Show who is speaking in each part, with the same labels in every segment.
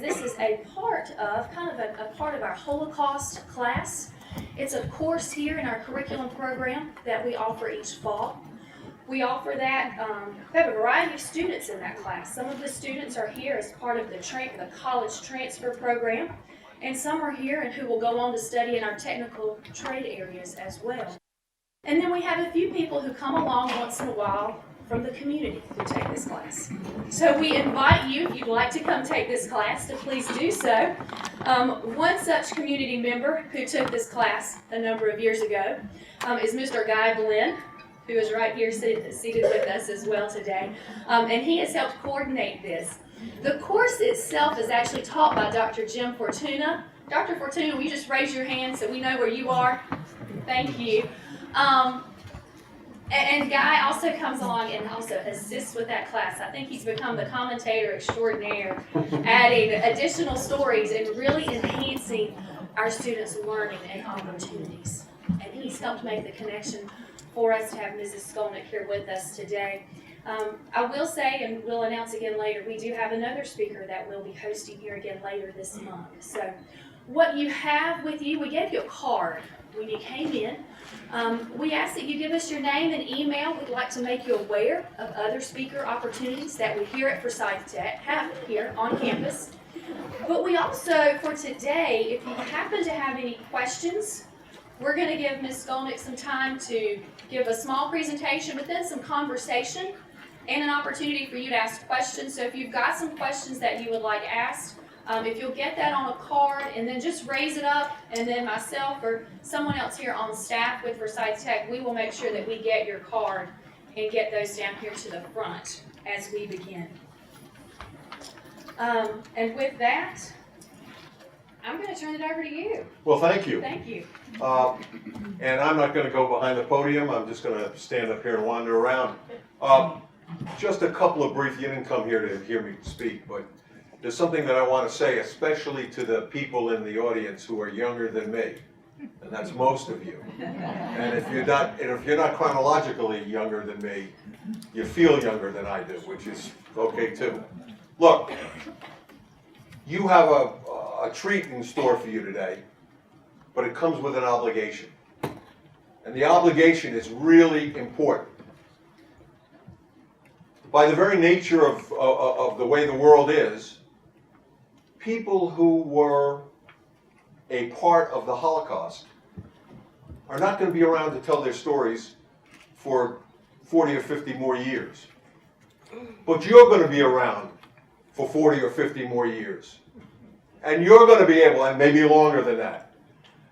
Speaker 1: this is a part of, kind of a part of our Holocaust class. It's a course here in our curriculum program that we offer each fall. We offer that, we have a variety of students in that class. Some of the students are here as part of the college transfer program, and some are here and who will go on to study in our technical trade areas as well. And then we have a few people who come along once in a while from the community who take this class. So we invite you, if you'd like to come take this class, to please do so. One such community member who took this class a number of years ago is Mr. Guy Blinn, who is right here seated with us as well today. And he has helped coordinate this. The course itself is actually taught by Dr. Jim Fortuna. Dr. Fortuna, will you just raise your hand so we know where you are? Thank you. And Guy also comes along and also assists with that class. I think he's become the commentator extraordinaire, adding additional stories and really enhancing our students' learning and opportunities. And he's helped make the connection for us to have Mrs. Skolnick here with us today. I will say, and we'll announce again later, we do have another speaker that we'll be hosting here again later this month. So what you have with you, we gave you a card when you came in. We ask that you give us your name and email. We'd like to make you aware of other speaker opportunities that we here at Forsyth Tech have here on campus. But we also, for today, if you happen to have any questions, we're going to give Ms. Skolnick some time to give a small presentation, but then some conversation and an opportunity for you to ask questions. So if you've got some questions that you would like asked, if you'll get that on a card and then just raise it up, and then myself or someone else here on staff with Forsyth Tech, we will make sure that we get your card and get those down here to the front as we begin. And with that, I'm going to turn it over to you.
Speaker 2: Well, thank you.
Speaker 1: Thank you.
Speaker 2: And I'm not going to go behind the podium. I'm just going to stand up here and wander around. Just a couple of brief, you didn't come here to hear me speak, but there's something that I want to say, especially to the people in the audience who are younger than me, and that's most of you. And if you're not chronologically younger than me, you feel younger than I do, which is okay too. Look, you have a treat in store for you today, but it comes with an obligation, and the obligation is really important. By the very nature of the way the world is, people who were a part of the Holocaust are not going to be around to tell their stories for 40 or 50 more years. But you're going to be around for 40 or 50 more years. And you're going to be able, and maybe longer than that,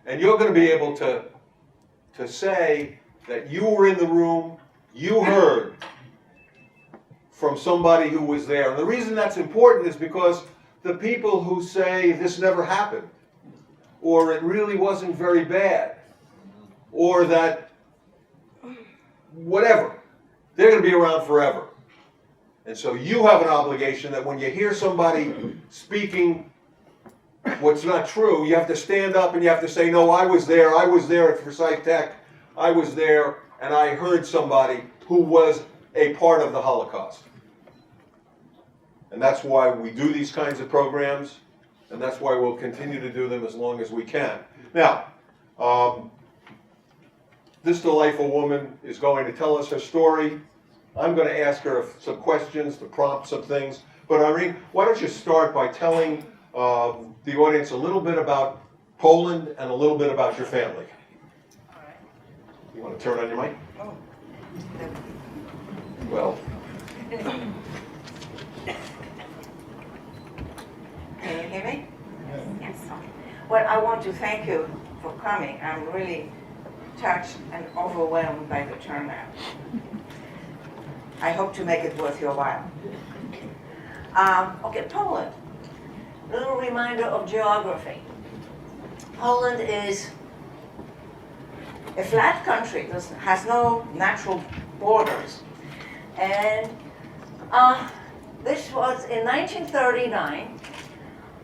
Speaker 2: and you're going to be able to say that you were in the room, you heard from somebody who was there. And the reason that's important is because the people who say this never happened, or it really wasn't very bad, or that whatever, they're going to be around forever. And so you have an obligation that when you hear somebody speaking what's not true, you have to stand up and you have to say, no, I was there at Forsyth Tech, I was there, and I heard somebody who was a part of the Holocaust. And that's why we do these kinds of programs, and that's why we'll continue to do them as long as we can. Now, this delightful woman is going to tell us her story. I'm going to ask her some questions to prompt some things. But Irene, why don't you start by telling the audience a little bit about Poland and a little bit about your family.
Speaker 3: All right.
Speaker 2: You want to turn on your mic?
Speaker 3: Oh.
Speaker 2: Well.
Speaker 3: Can you hear me? Yes. Well, I want to thank you for coming. I'm really touched and overwhelmed by the turnout. I hope to make it worth your while. Okay, Poland. A little reminder of geography. Poland is a flat country, has no natural borders. And this was in 1939.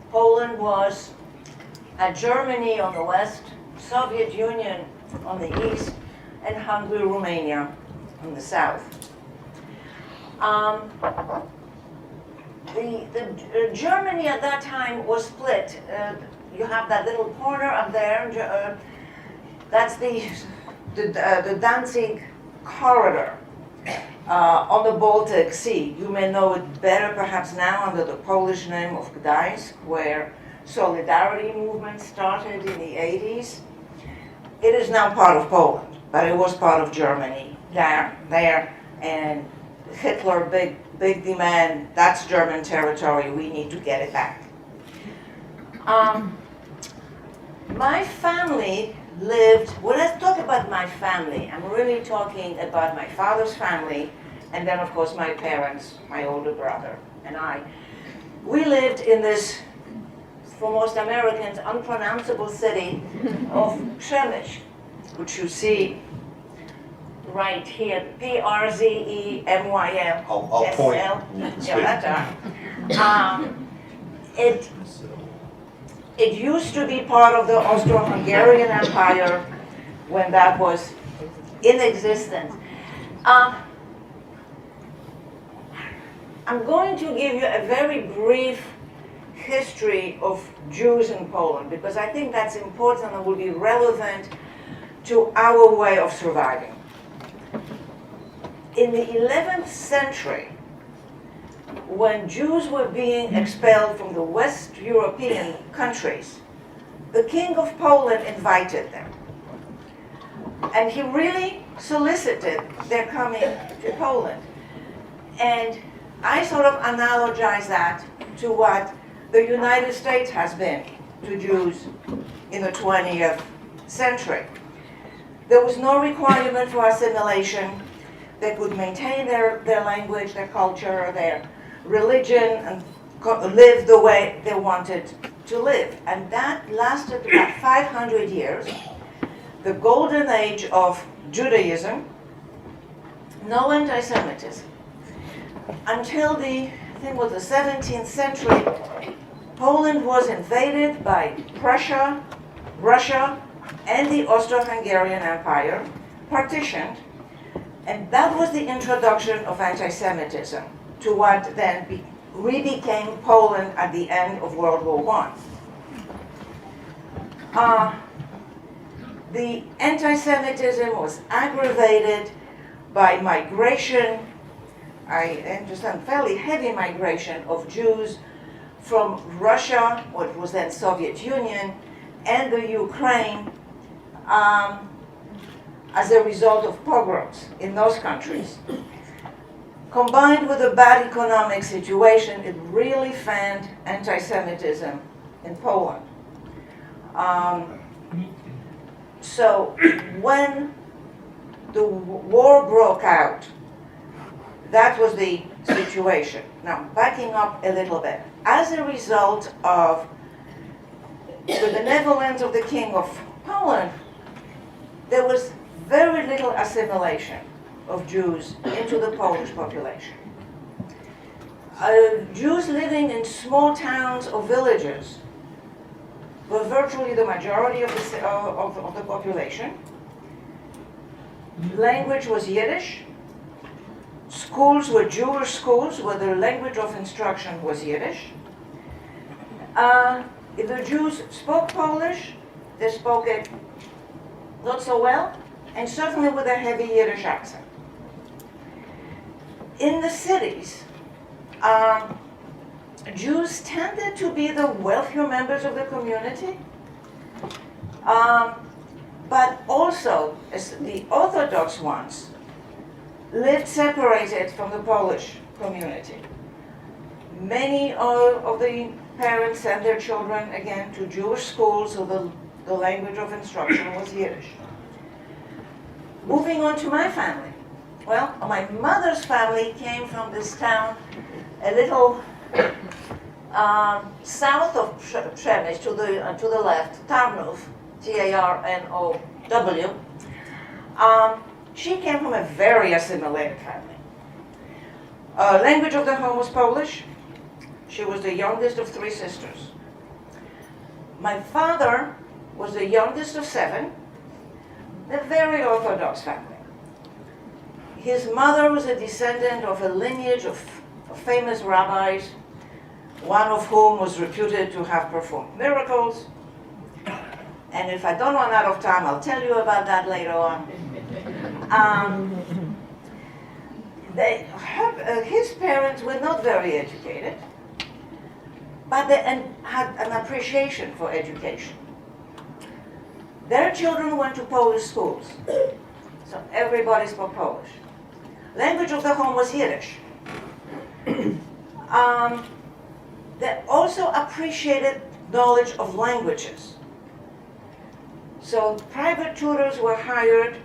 Speaker 3: Poland was Germany on the west, Soviet Union on the east, and Hungary, Romania on the south. Germany at that time was split. You have that little corner up there. That's the Danzig corridor on the Baltic Sea. You may know it better perhaps now under the Polish name of Gdańsk, where Solidarity movement started in the 80s. It is now part of Poland, but it was part of Germany there, and Hitler, big demand, that's German territory, we need to get it back. My family lived, when I talk about my family, I'm really talking about my father's family, and then of course my parents, my older brother, and I. We lived in this, for most Americans, unpronounceable city of Przemyśl, which you see right here, P-R-Z-E-M-Y-L.
Speaker 2: I'll point.
Speaker 3: Yeah, that's it used to be part of the Austro-Hungarian Empire when that was in existence. I'm going to give you a very brief history of Jews in Poland because I think that's important and will be relevant to our way of surviving. In the 11th century, when Jews were being expelled from the West European countries, the King of Poland invited them. And he really solicited their coming to Poland. And I sort of analogize that to what the United States has been to Jews in the 20th century. There was no requirement for assimilation. They could maintain their language, their culture, their religion, and live the way they wanted to live. And that lasted about 500 years, the golden age of Judaism, no anti-Semitism. Until I think it was the 17th century, Poland was invaded by Prussia, Russia, and the Austro-Hungarian Empire, partitioned, and that was the introduction of anti-Semitism to what then became Poland at the end of World War I. The anti-Semitism was aggravated by migration, I understand fairly heavy migration of Jews from Russia, what was then Soviet Union, and the Ukraine as a result of pogroms in those countries. Combined with a bad economic situation, it really fanned anti-Semitism in Poland. So when the war broke out, that was the situation. Now, backing up a little bit. As a result of the benevolence of the King of Poland, there was very little assimilation of Jews into the Polish population. Jews living in small towns or villages were virtually the majority of the population. Language was Yiddish. Schools were Jewish schools where the language of instruction was Yiddish. If the Jews spoke Polish, they spoke it not so well, and certainly with a heavy Yiddish accent. In the cities, Jews tended to be the wealthier members of the community, but also, as the Orthodox ones, lived separated from the Polish community. Many of the parents sent their children, again, to Jewish schools, so the language of instruction was Yiddish. Moving on to my family. Well, my mother's family came from this town a little south of Przemyśl, to the left, Tarnów, T-A-R-N-O-W. She came from a very assimilated family. Language of the home was Polish. She was the youngest of 3 sisters. My father was the youngest of 7, a very Orthodox family. His mother was a descendant of a lineage of famous rabbis one of whom was reputed to have performed miracles. And if I don't run out of time, I'll tell you about that later on. His parents were not very educated, but they had an appreciation for education. Their children went to Polish schools, so everybody spoke Polish. Language of the home was Yiddish. They also appreciated knowledge of languages. So private tutors were hired,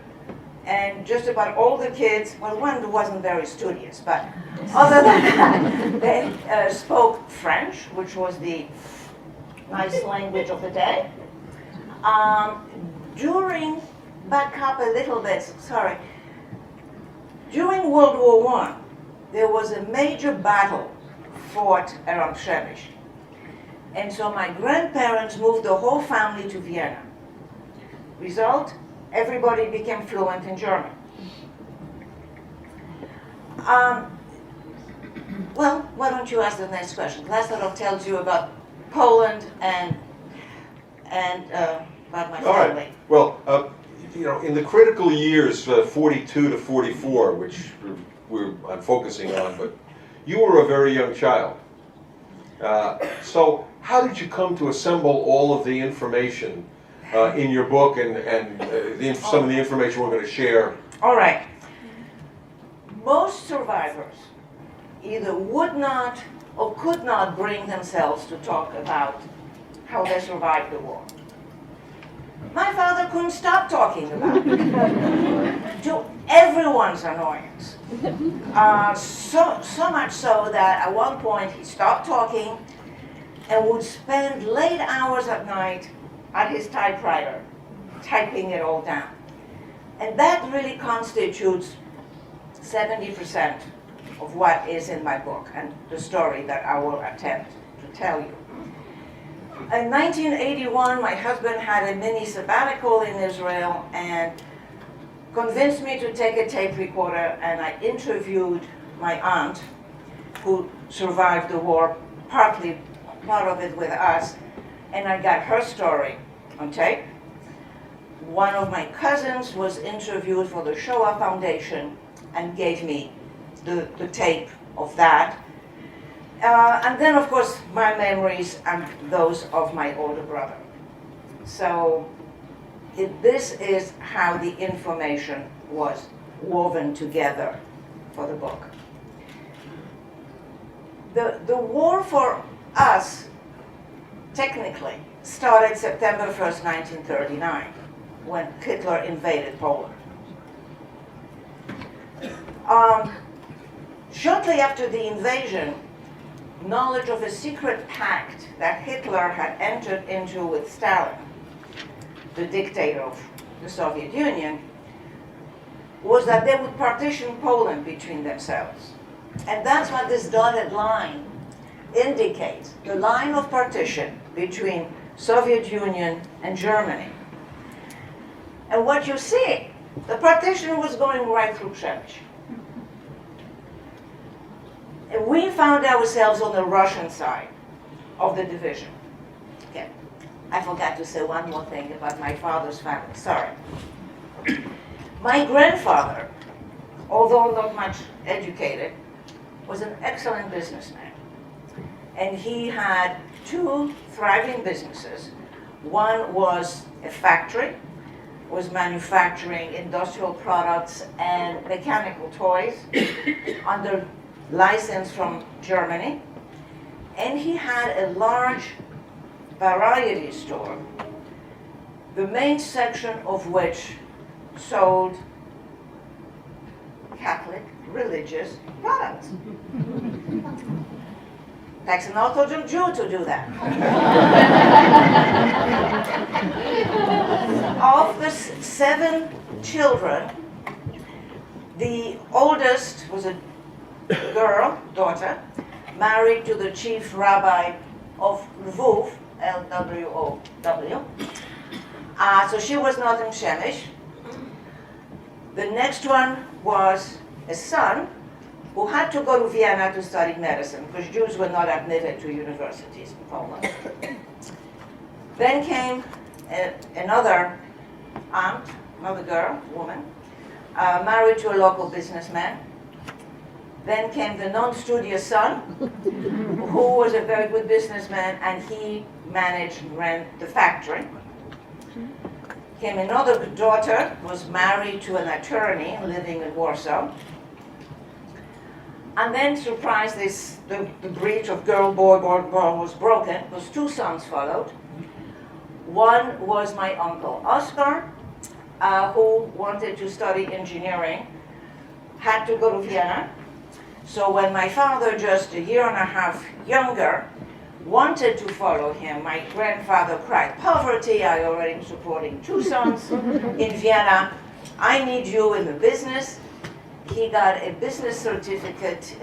Speaker 3: and just about all the kids, well, one wasn't very studious, but other than that, they spoke French, which was the nice language of the day. Back up a little bit, sorry. During World War I, there was a major battle fought around Przemyśl. And so my grandparents moved the whole family to Vienna. Result, everybody became fluent in German. Well, why don't you ask the next question? That sort of tells you about Poland and about my family.
Speaker 2: All right. Well, you know, in the critical years, 42 to 44, which I'm focusing on, but you were a very young child. So how did you come to assemble all of the information in your book and some of the information we're going to share?
Speaker 3: All right. Most survivors either would not or could not bring themselves to talk about how they survived the war. My father couldn't stop talking about it, to everyone's annoyance. So much so that at one point he stopped talking and would spend late hours at night at his typewriter, typing it all down. And that really constitutes 70% of what is in my book and the story that I will attempt to tell you. In 1981, my husband had a mini sabbatical in Israel and convinced me to take a tape recorder, and I interviewed my aunt, who survived the war, part of it with us, and I got her story on tape. One of my cousins was interviewed for the Shoah Foundation and gave me the tape of that. And then, of course, my memories and those of my older brother. So this is how the information was woven together for the book. The war for us, technically, started September 1st, 1939, when Hitler invaded Poland. Shortly after the invasion, knowledge of a secret pact that Hitler had entered into with Stalin, the dictator of the Soviet Union, was that they would partition Poland between themselves. And that's what this dotted line indicates, the line of partition between Soviet Union and Germany. And what you see, the partition was going right through Przemyśl. And we found ourselves on the Russian side of the division. Okay. I forgot to say one more thing about my father's family, sorry. My grandfather, although not much educated, was an excellent businessman. And he had two thriving businesses. One was a factory, was manufacturing industrial products and mechanical toys under license from Germany. And he had a large variety store, the main section of which sold Catholic religious products. Takes an Orthodox Jew to do that. Of the 7 children, the oldest was a girl, daughter, married to the chief rabbi of Lwów, L-W-O-W. So she was not in Przemyśl. The next one was a son who had to go to Vienna to study medicine because Jews were not admitted to universities in Poland. Then came another aunt, another girl, woman, married to a local businessman. Then came the non-studious son, who was a very good businessman, and he managed and ran the factory. Came another daughter, was married to an attorney living in Warsaw. And then, surprise, the breach of girl-boy was broken, because two sons followed. One was my uncle Oscar, who wanted to study engineering, had to go to Vienna. So when my father, just a year and a half younger, wanted to follow him, my grandfather cried, "Poverty, I already am supporting two sons in Vienna. I need you in the business." He got a business certificate,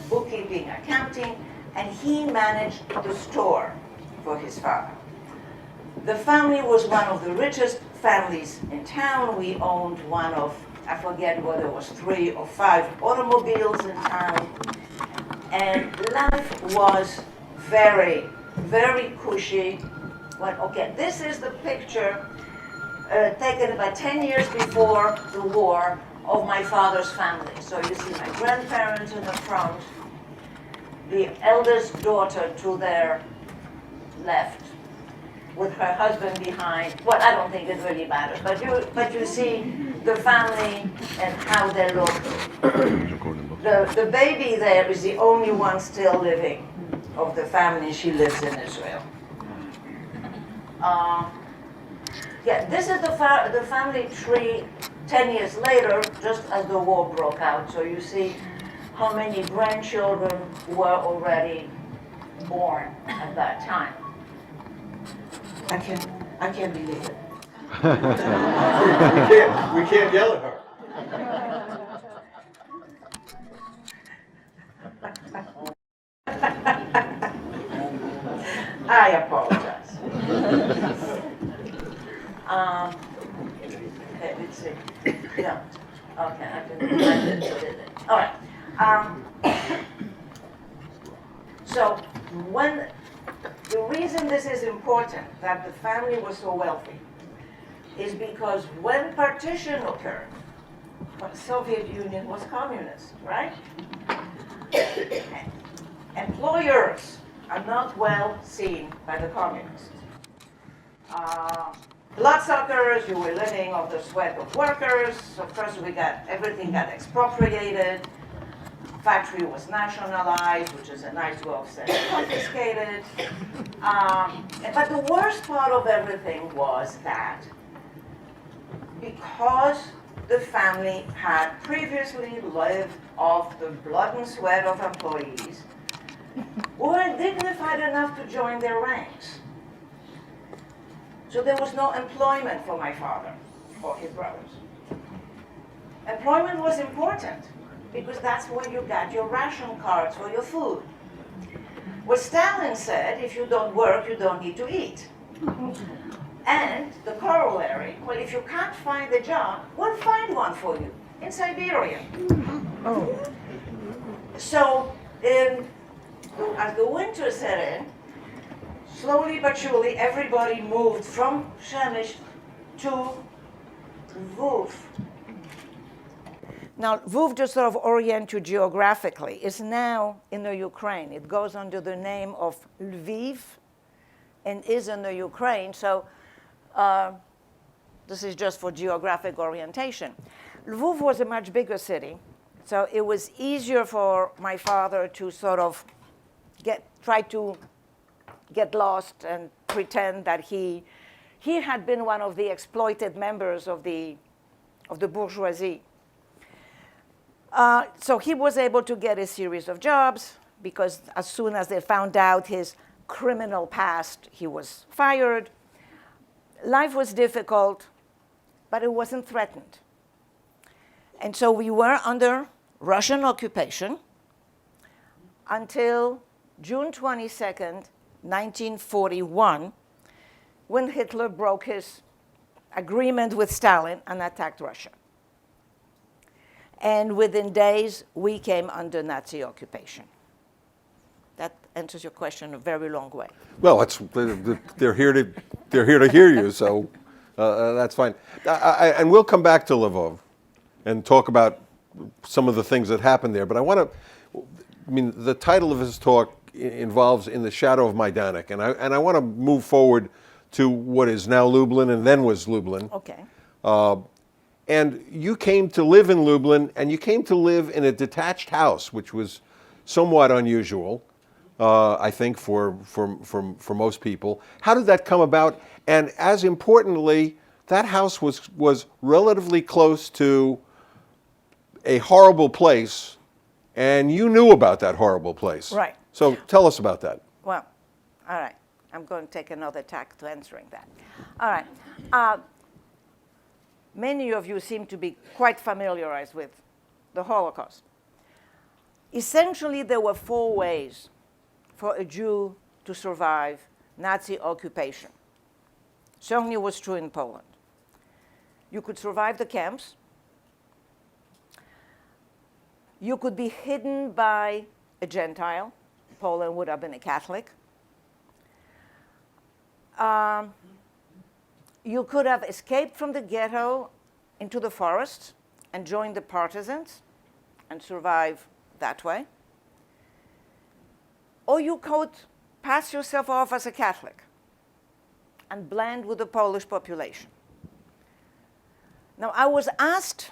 Speaker 3: bookkeeping, accounting, and he managed the store for his father. The family was one of the richest families in town. We owned one of, I forget whether it was 3 or 5 automobiles in town. And life was very, very cushy. Well, okay, this is the picture taken about 10 years before the war of my father's family. So you see my grandparents in the front, the eldest daughter to their left, with her husband behind. Well, I don't think it really matters, but you see the family and how they look. The baby there is the only one still living of the family. She lives in Israel. Yeah, this is the family tree 10 years later, just as the war broke out. So you see how many grandchildren were already born at that time. I can't believe it.
Speaker 2: We can't yell at her.
Speaker 3: I apologize. Okay, let's see. Yeah. Okay, I can put it in. All right. So the reason this is important, that the family was so wealthy, is because when partition occurred, the Soviet Union was communist, right? Employers are not well seen by the communists. Bloodsuckers, you were living off the sweat of workers. So first everything got expropriated. Factory was nationalized, which is a nice way of saying confiscated. But the worst part of everything was that because the family had previously lived off the blood and sweat of employees, weren't dignified enough to join their ranks. So there was no employment for my father or his brothers. Employment was important because that's where you got your ration cards for your food. Well, Stalin said, if you don't work, you don't need to eat. And the corollary, well, if you can't find a job, we'll find one for you in Siberia. Oh. So, as the winter set in, slowly but surely, everybody moved from Przemyśl to Lviv. Now, Lviv, to sort of orient you geographically, is now in the Ukraine. It goes under the name of Lviv and is in the Ukraine. So this is just for geographic orientation. Lviv was a much bigger city, so it was easier for my father to sort of try to get lost and pretend that he had been one of the exploited members of the bourgeoisie. So he was able to get a series of jobs because as soon as they found out his criminal past, he was fired. Life was difficult, but it wasn't threatened. And so we were under Russian occupation until June 22nd, 1941, when Hitler broke his agreement with Stalin and attacked Russia. And within days, we came under Nazi occupation. That answers your question in a very long way.
Speaker 2: Well, they're here to hear you, so that's fine. And we'll come back to Lvov and talk about some of the things that happened there. But the title of his talk involves In the Shadow of Majdanek, and I want to move forward to what is now Lublin and then was Lublin.
Speaker 3: Okay.
Speaker 2: And you came to live in Lublin, and you came to live in a detached house, which was somewhat unusual, I think, for most people. How did that come about? And as importantly, that house was relatively close to a horrible place, and you knew about that horrible place.
Speaker 3: Right.
Speaker 2: So tell us about that.
Speaker 3: Well, all right. I'm going to take another tack to answering that. All right. Many of you seem to be quite familiarized with the Holocaust. Essentially, there were 4 ways for a Jew to survive Nazi occupation. Certainly was true in Poland. You could survive the camps. You could be hidden by a Gentile. Poland would have been a Catholic. You could have escaped from the ghetto into the forest and joined the partisans and survive that way. Or you could pass yourself off as a Catholic and blend with the Polish population. Now, I was asked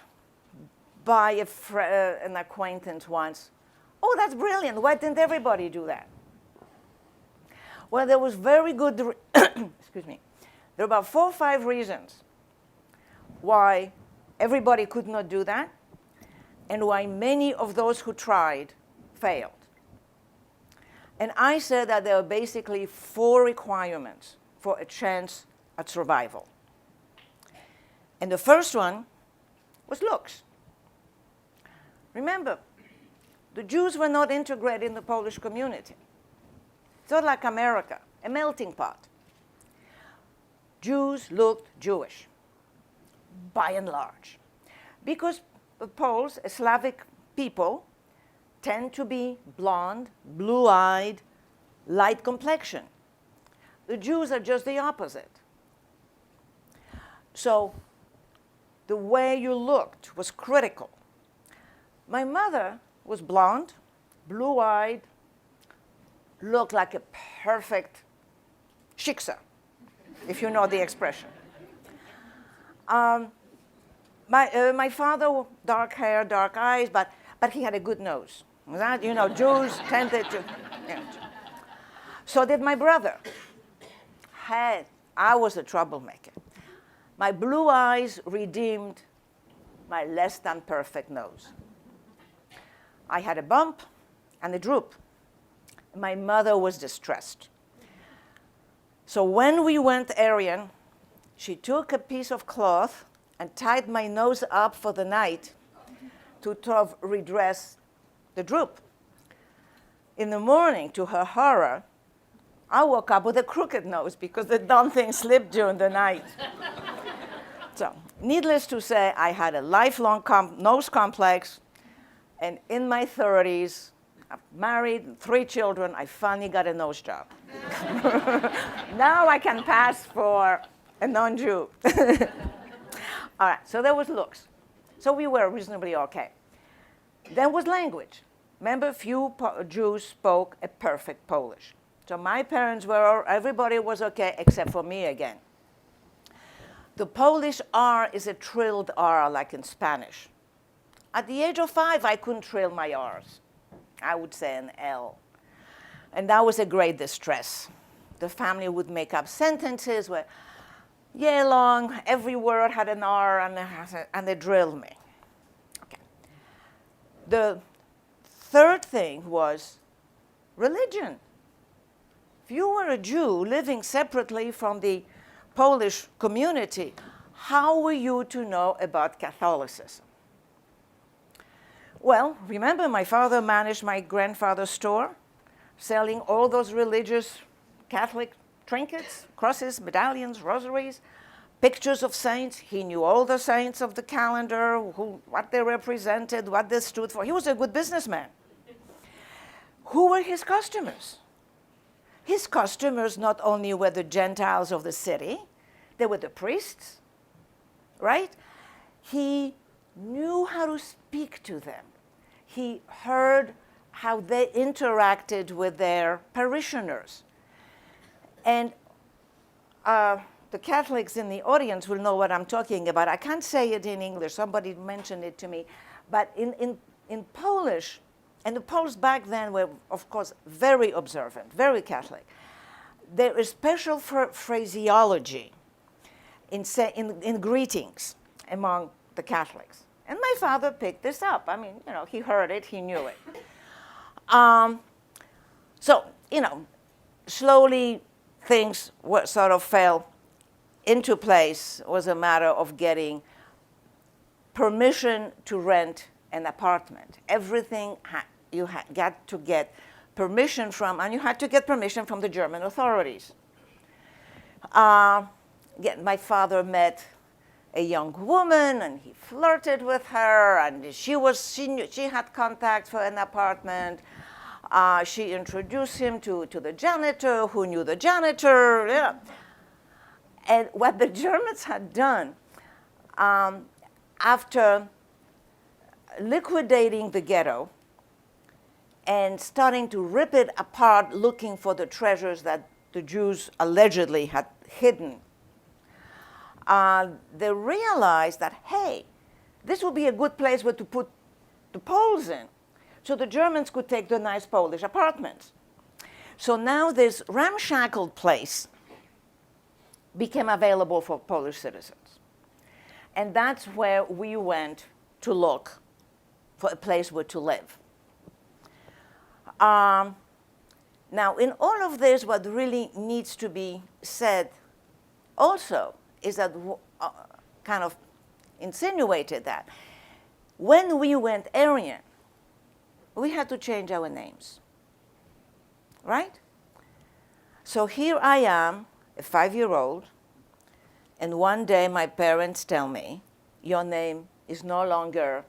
Speaker 3: by an acquaintance once, oh, that's brilliant. Why didn't everybody do that? Well, there was very good, excuse me, there were about 4 or 5 reasons why everybody could not do that and why many of those who tried failed. And I said that there are basically 4 requirements for a chance at survival. And the first one was looks. Remember, the Jews were not integrated in the Polish community. It's not like America, a melting pot. Jews looked Jewish, by and large, because the Poles, a Slavic people, tend to be blonde, blue-eyed, light complexion. The Jews are just the opposite. So the way you looked was critical. My mother was blonde, blue-eyed, looked like a perfect shiksa, if you know the expression. My father, dark hair, dark eyes, but he had a good nose. That, Jews tended to. So did my brother. I was a troublemaker. My blue eyes redeemed my less than perfect nose. I had a bump and a droop. My mother was distressed. So when we went Aryan, she took a piece of cloth and tied my nose up for the night to sort of redress the droop. In the morning, to her horror, I woke up with a crooked nose because the dumb thing slipped during the night. So, needless to say, I had a lifelong nose complex, and in my 30s, I'm married, 3 children, I finally got a nose job. Now I can pass for a non-Jew. All right, so there was looks. So we were reasonably okay. There was language. Remember, few Jews spoke a perfect Polish. So my parents were, everybody was okay except for me again. The Polish R is a trilled R like in Spanish. At the age of 5, I couldn't trill my R's. I would say an L. And that was a great distress. The family would make up sentences where, yeah, long, every word had an R, and they drilled me. Okay. The third thing was religion. If you were a Jew living separately from the Polish community, how were you to know about Catholicism? Well, remember, my father managed my grandfather's store, selling all those religious Catholic trinkets, crosses, medallions, rosaries, pictures of saints. He knew all the saints of the calendar, what they represented, what they stood for. He was a good businessman. Who were his customers? His customers not only were the Gentiles of the city, they were the priests, right? He knew how to speak to them. He heard how they interacted with their parishioners. And the Catholics in the audience will know what I'm talking about. I can't say it in English. Somebody mentioned it to me. But in Polish, and the Poles back then were, of course, very observant, very Catholic. There is special phraseology in greetings among the Catholics. And my father picked this up. I mean, he heard it, he knew it. So, slowly things sort of fell into place. It was a matter of getting permission to rent an apartment. Everything you got to get permission from, and you had to get permission from the German authorities. Again, my father met a young woman, and he flirted with her, and she had contacts for an apartment. She introduced him to the janitor, who knew the janitor. Yeah. And what the Germans had done, after liquidating the ghetto and starting to rip it apart, looking for the treasures that the Jews allegedly had hidden, they realized that, hey, this would be a good place where to put the Poles in, so the Germans could take the nice Polish apartments. So now this ramshackle place became available for Polish citizens. And that's where we went to look for a place where to live. Now, in all of this, what really needs to be said also is that kind of insinuated that when we went Aryan, we had to change our names, right? So here I am, a 5-year-old, and one day my parents tell me, your name is no longer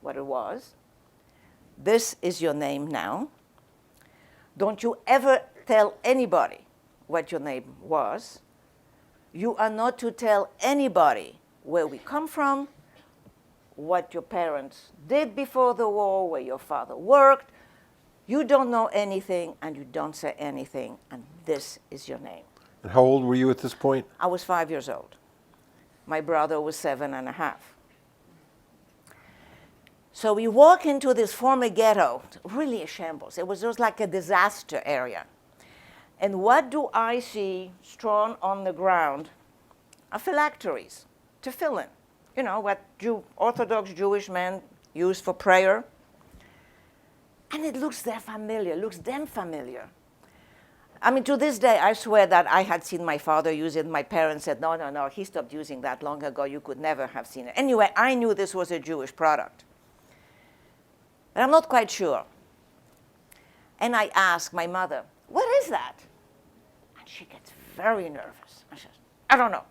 Speaker 3: what it was. This is your name now. Don't you ever tell anybody what your name was. You are not to tell anybody where we come from, what your parents did before the war, where your father worked. You don't know anything, and you don't say anything, and this is your name.
Speaker 2: And how old were you at this point?
Speaker 3: I was 5 years old. My brother was 7.5. So we walk into this former ghetto, really a shambles. It was just like a disaster area. And what do I see strewn on the ground? Are phylacteries to fill in. What Orthodox Jewish men use for prayer. And it looks damn familiar. I mean, to this day, I swear that I had seen my father use it. My parents said, no, he stopped using that long ago. You could never have seen it. Anyway, I knew this was a Jewish product. But I'm not quite sure. And I asked my mother, what is that? And she gets very nervous. I says, I don't know.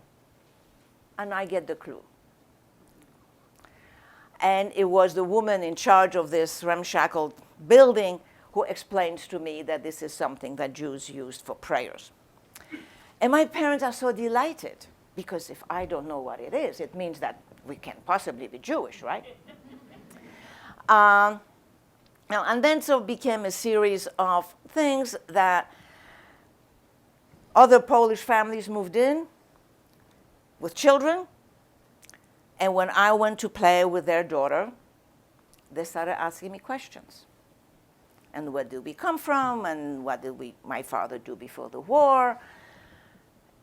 Speaker 3: And I get the clue. And it was the woman in charge of this ramshackle building who explains to me that this is something that Jews used for prayers. And my parents are so delighted, because if I don't know what it is, it means that we can't possibly be Jewish, right? And then so became a series of things that other Polish families moved in with children. And when I went to play with their daughter, they started asking me questions. And where did we come from? And what did my father do before the war?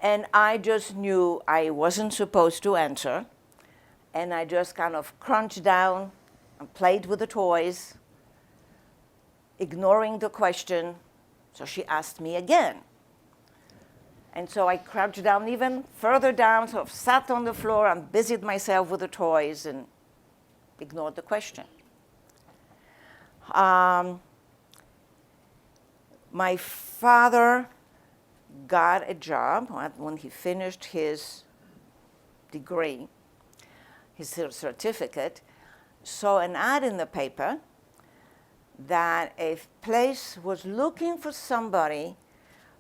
Speaker 3: And I just knew I wasn't supposed to answer. And I just kind of crunched down and played with the toys, ignoring the question. So she asked me again. And so I crouched down even further down, sort of sat on the floor and busied myself with the toys and ignored the question. My father got a job when he finished his degree, his certificate, saw an ad in the paper that a place was looking for somebody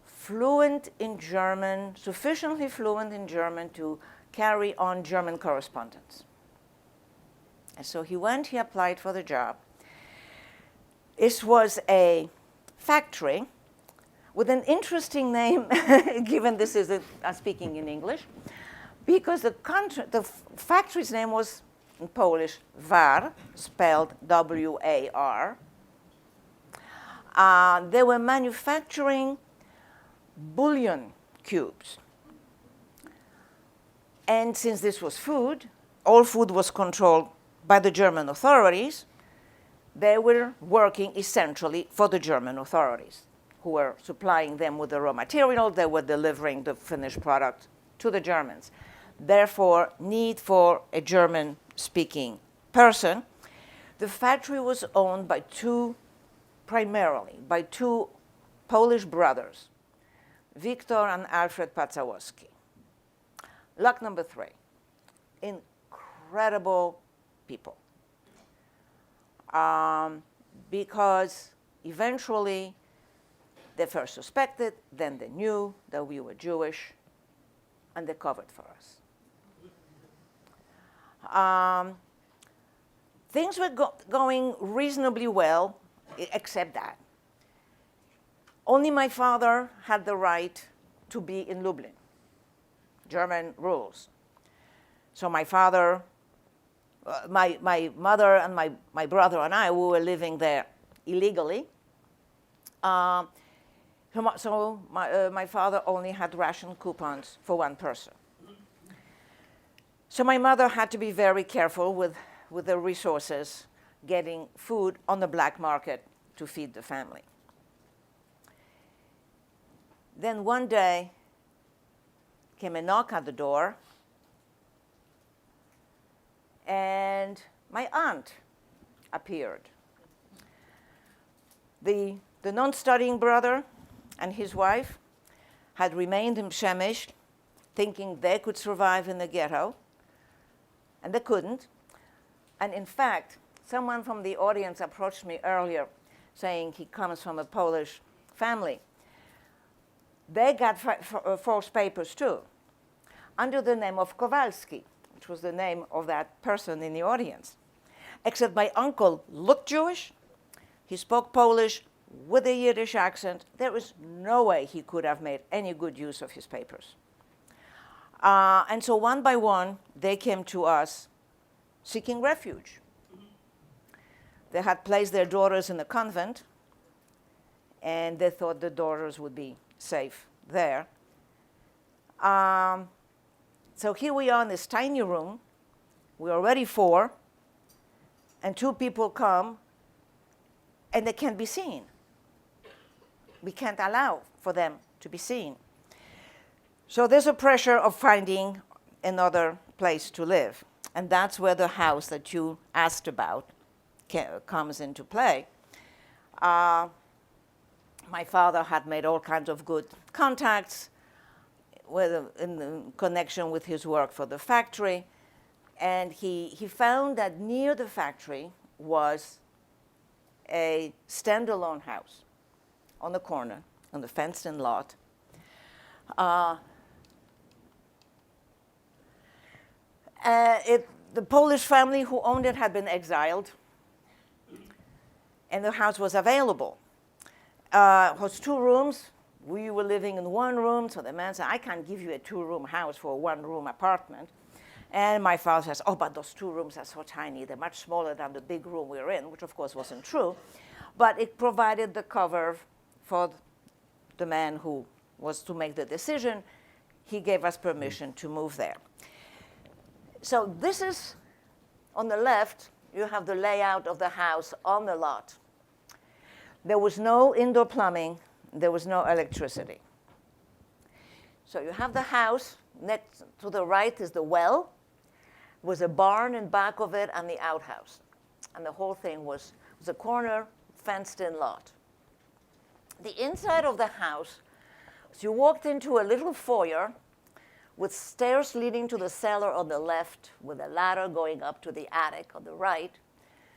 Speaker 3: fluent in German, sufficiently fluent in German to carry on German correspondence. And so he went, he applied for the job. This was a factory with an interesting name, given this is speaking in English, because the factory's name was in Polish War, spelled W-A-R. They were manufacturing bouillon cubes. And since this was food, all food was controlled by the German authorities. They were working essentially for the German authorities, who were supplying them with the raw material. They were delivering the finished product to the Germans. Therefore, need for a German-speaking person. The factory was owned by primarily by two Polish brothers, Victor and Alfred Pacałowski. Luck number 3, incredible people. Because eventually they first suspected, then they knew that we were Jewish, and they covered for us. Things were going reasonably well, except that. Only my father had the right to be in Lublin. German rules. So my father, my mother and my brother and I, we were living there illegally. So my father only had ration coupons for one person. So my mother had to be very careful with the resources, getting food on the black market to feed the family. Then one day came a knock at the door, and my aunt appeared. The non-studying brother and his wife had remained in Przemyśl, thinking they could survive in the ghetto, and they couldn't. And in fact, someone from the audience approached me earlier saying he comes from a Polish family. They got false papers too, under the name of Kowalski, which was the name of that person in the audience. Except my uncle looked Jewish, he spoke Polish with a Yiddish accent. There was no way he could have made any good use of his papers. And so one by one, they came to us seeking refuge. They had placed their daughters in a convent, and they thought the daughters would be safe there. So here we are in this tiny room. We're already 4, and 2 people come, and they can't be seen. We can't allow for them to be seen. So there's a pressure of finding another place to live. And that's where the house that you asked about comes into play. My father had made all kinds of good contacts in connection with his work for the factory. And he found that near the factory was a standalone house on the corner, on the fenced-in lot. The Polish family who owned it had been exiled, and the house was available. It was 2 rooms. We were living in 1 room, so the man said, I can't give you a 2-room house for a 1-room apartment. And my father says, oh, but those 2 rooms are so tiny. They're much smaller than the big room we were in, which of course wasn't true. But it provided the cover for the man who was to make the decision. He gave us permission to move there. So this is, on the left, you have the layout of the house on the lot. There was no indoor plumbing. There was no electricity. So you have the house. Next to the right is the well. There was a barn in back of it and the outhouse. And the whole thing was a corner, fenced-in lot. The inside of the house, so you walked into a little foyer with stairs leading to the cellar on the left, with a ladder going up to the attic on the right.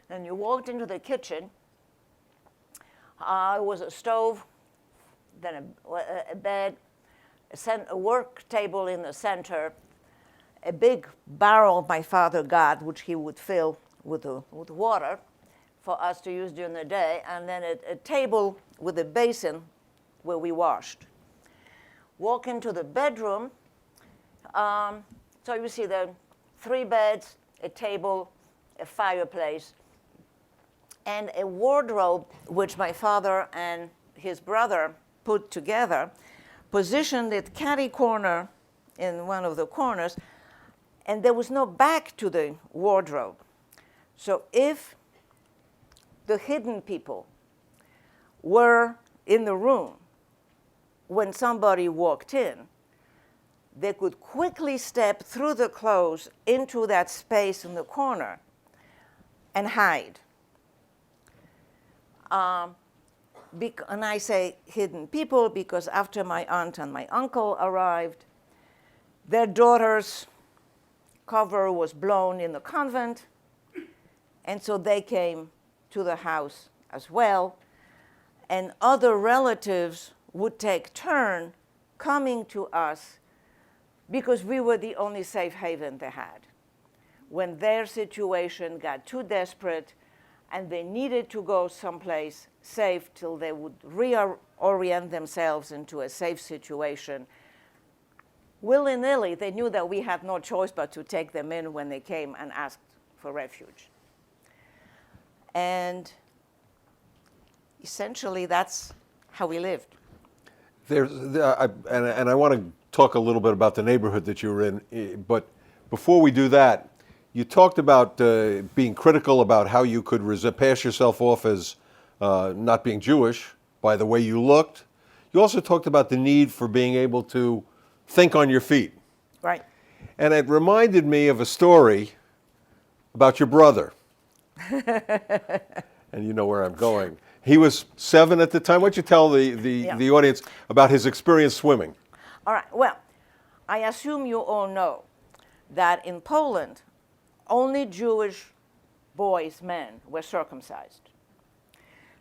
Speaker 3: And you walked into the kitchen. It was a stove, then a bed, a work table in the center, a big barrel my father got, which he would fill with water for us to use during the day, and then a table with a basin where we washed. Walk into the bedroom. So you see the 3 beds, a table, a fireplace, and a wardrobe which my father and his brother put together, positioned it catty corner in one of the corners, and there was no back to the wardrobe. So if the hidden people were in the room when somebody walked in, they could quickly step through the clothes into that space in the corner and hide. And I say hidden people because after my aunt and my uncle arrived, their daughter's cover was blown in the convent, and so they came to the house as well. And other relatives would take turn coming to us because we were the only safe haven they had. When their situation got too desperate and they needed to go someplace safe till they would reorient themselves into a safe situation, willy-nilly, they knew that we had no choice but to take them in when they came and asked for refuge. And essentially, that's how we lived.
Speaker 2: And I want to talk a little bit about the neighborhood that you were in, but before we do that, you talked about being critical about how you could pass yourself off as not being Jewish by the way you looked. You also talked about the need for being able to think on your feet.
Speaker 3: Right.
Speaker 2: And it reminded me of a story about your brother. And you know where I'm going. He was 7 at the time. Why don't you tell the audience about his experience swimming?
Speaker 3: All right. Well, I assume you all know that in Poland, only Jewish boys, men, were circumcised.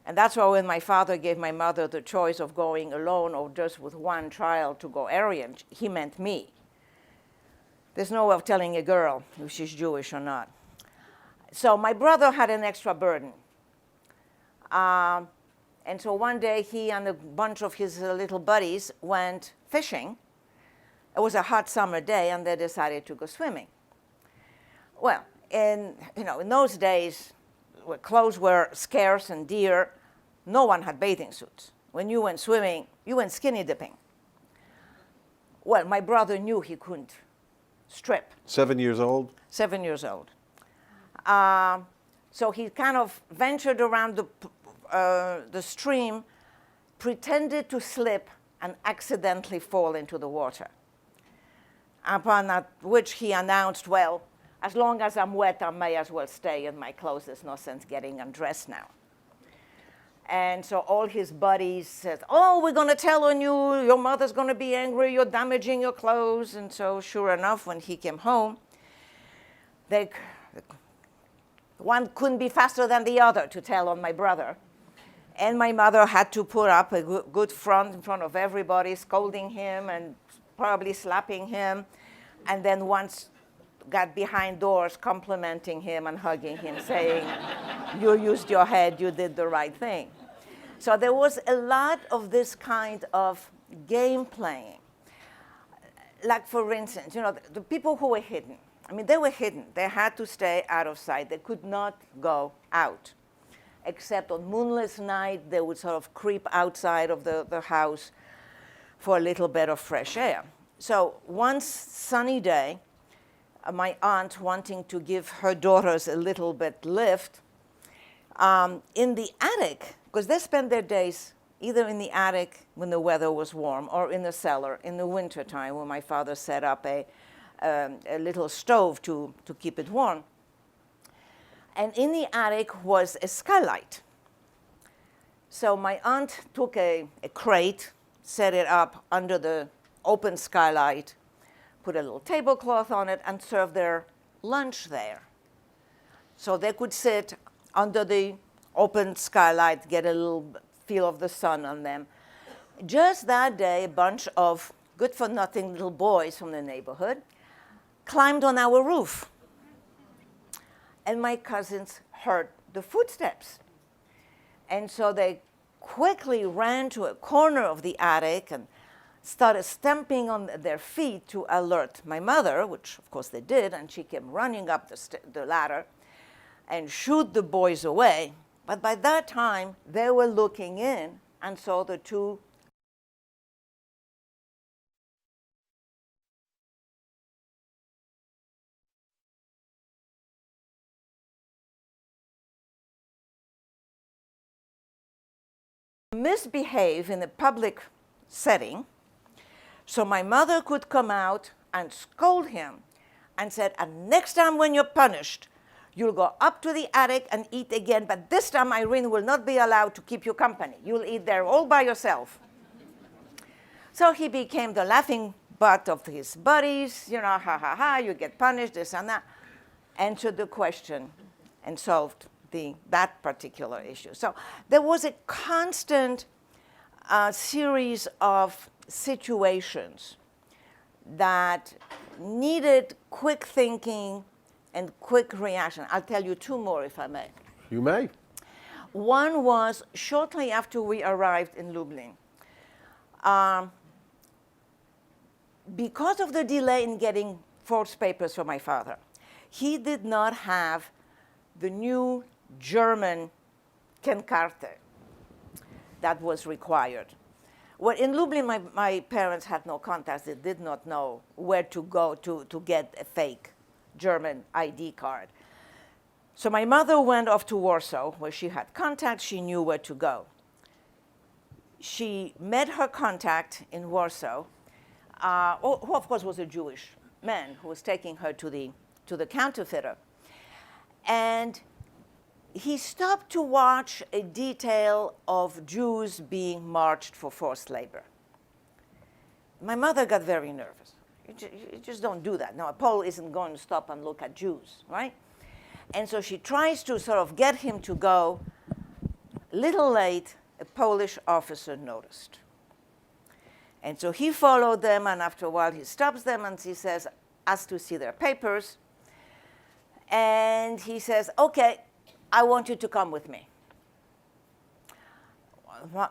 Speaker 3: And that's why when my father gave my mother the choice of going alone or just with one child to go Aryan, he meant me. There's no way of telling a girl if she's Jewish or not. So my brother had an extra burden. And so one day he and a bunch of his little buddies went fishing. It was a hot summer day and they decided to go swimming. Well, in those days, where clothes were scarce and dear, no one had bathing suits. When you went swimming, you went skinny dipping. Well, my brother knew he couldn't strip.
Speaker 2: 7 years old?
Speaker 3: 7 years old. So he kind of ventured around the stream, pretended to slip, and accidentally fall into the water. Upon which he announced, well, as long as I'm wet, I may as well stay in my clothes. There's no sense getting undressed now. And so all his buddies said, oh, we're going to tell on you. Your mother's going to be angry. You're damaging your clothes. And so sure enough, when he came home, one couldn't be faster than the other to tell on my brother. And my mother had to put up a good front in front of everybody, scolding him and probably slapping him. And then once got behind doors complimenting him and hugging him, saying, you used your head, you did the right thing. So there was a lot of this kind of game playing. Like, for instance, the people who were hidden. I mean, they were hidden. They had to stay out of sight. They could not go out. Except on moonless night, they would sort of creep outside of the house for a little bit of fresh air. So one sunny day, my aunt, wanting to give her daughters a little bit lift, in the attic, because they spent their days either in the attic when the weather was warm or in the cellar in the wintertime when my father set up a little stove to keep it warm. And in the attic was a skylight. So my aunt took a crate, set it up under the open skylight, put a little tablecloth on it, and serve their lunch there. So they could sit under the open skylight, get a little feel of the sun on them. Just that day, a bunch of good-for-nothing little boys from the neighborhood climbed on our roof. And my cousins heard the footsteps. And so they quickly ran to a corner of the attic and started stamping on their feet to alert my mother, which of course they did, and she came running up the ladder and shooed the boys away. But by that time, they were looking in and saw the two misbehave in a public setting. So my mother could come out and scold him and said, and next time when you're punished, you'll go up to the attic and eat again, but this time Irene will not be allowed to keep you company. You'll eat there all by yourself. So he became the laughing butt of his buddies, you know, ha ha ha, you get punished, this and that. Answered the question and solved that particular issue. So there was a constant series of situations that needed quick thinking and quick reaction. I'll tell you two more if I may.
Speaker 4: You may.
Speaker 3: One was shortly after we arrived in Lublin. Because of the delay in getting forced papers for my father, he did not have the new German Kenkarte that was required. Well, in Lublin, my parents had no contacts. They did not know where to go to get a fake German ID card. So my mother went off to Warsaw, where she had contacts. She knew where to go. She met her contact in Warsaw, who of course was a Jewish man who was taking her to the counterfeiter. And he stopped to watch a detail of Jews being marched for forced labor. My mother got very nervous. You just don't do that. No, a Pole isn't going to stop and look at Jews, right? And so she tries to sort of get him to go. Little late, a Polish officer noticed. And so he followed them, and after a while he stops them and he says, asks to see their papers. And he says, okay, I want you to come with me.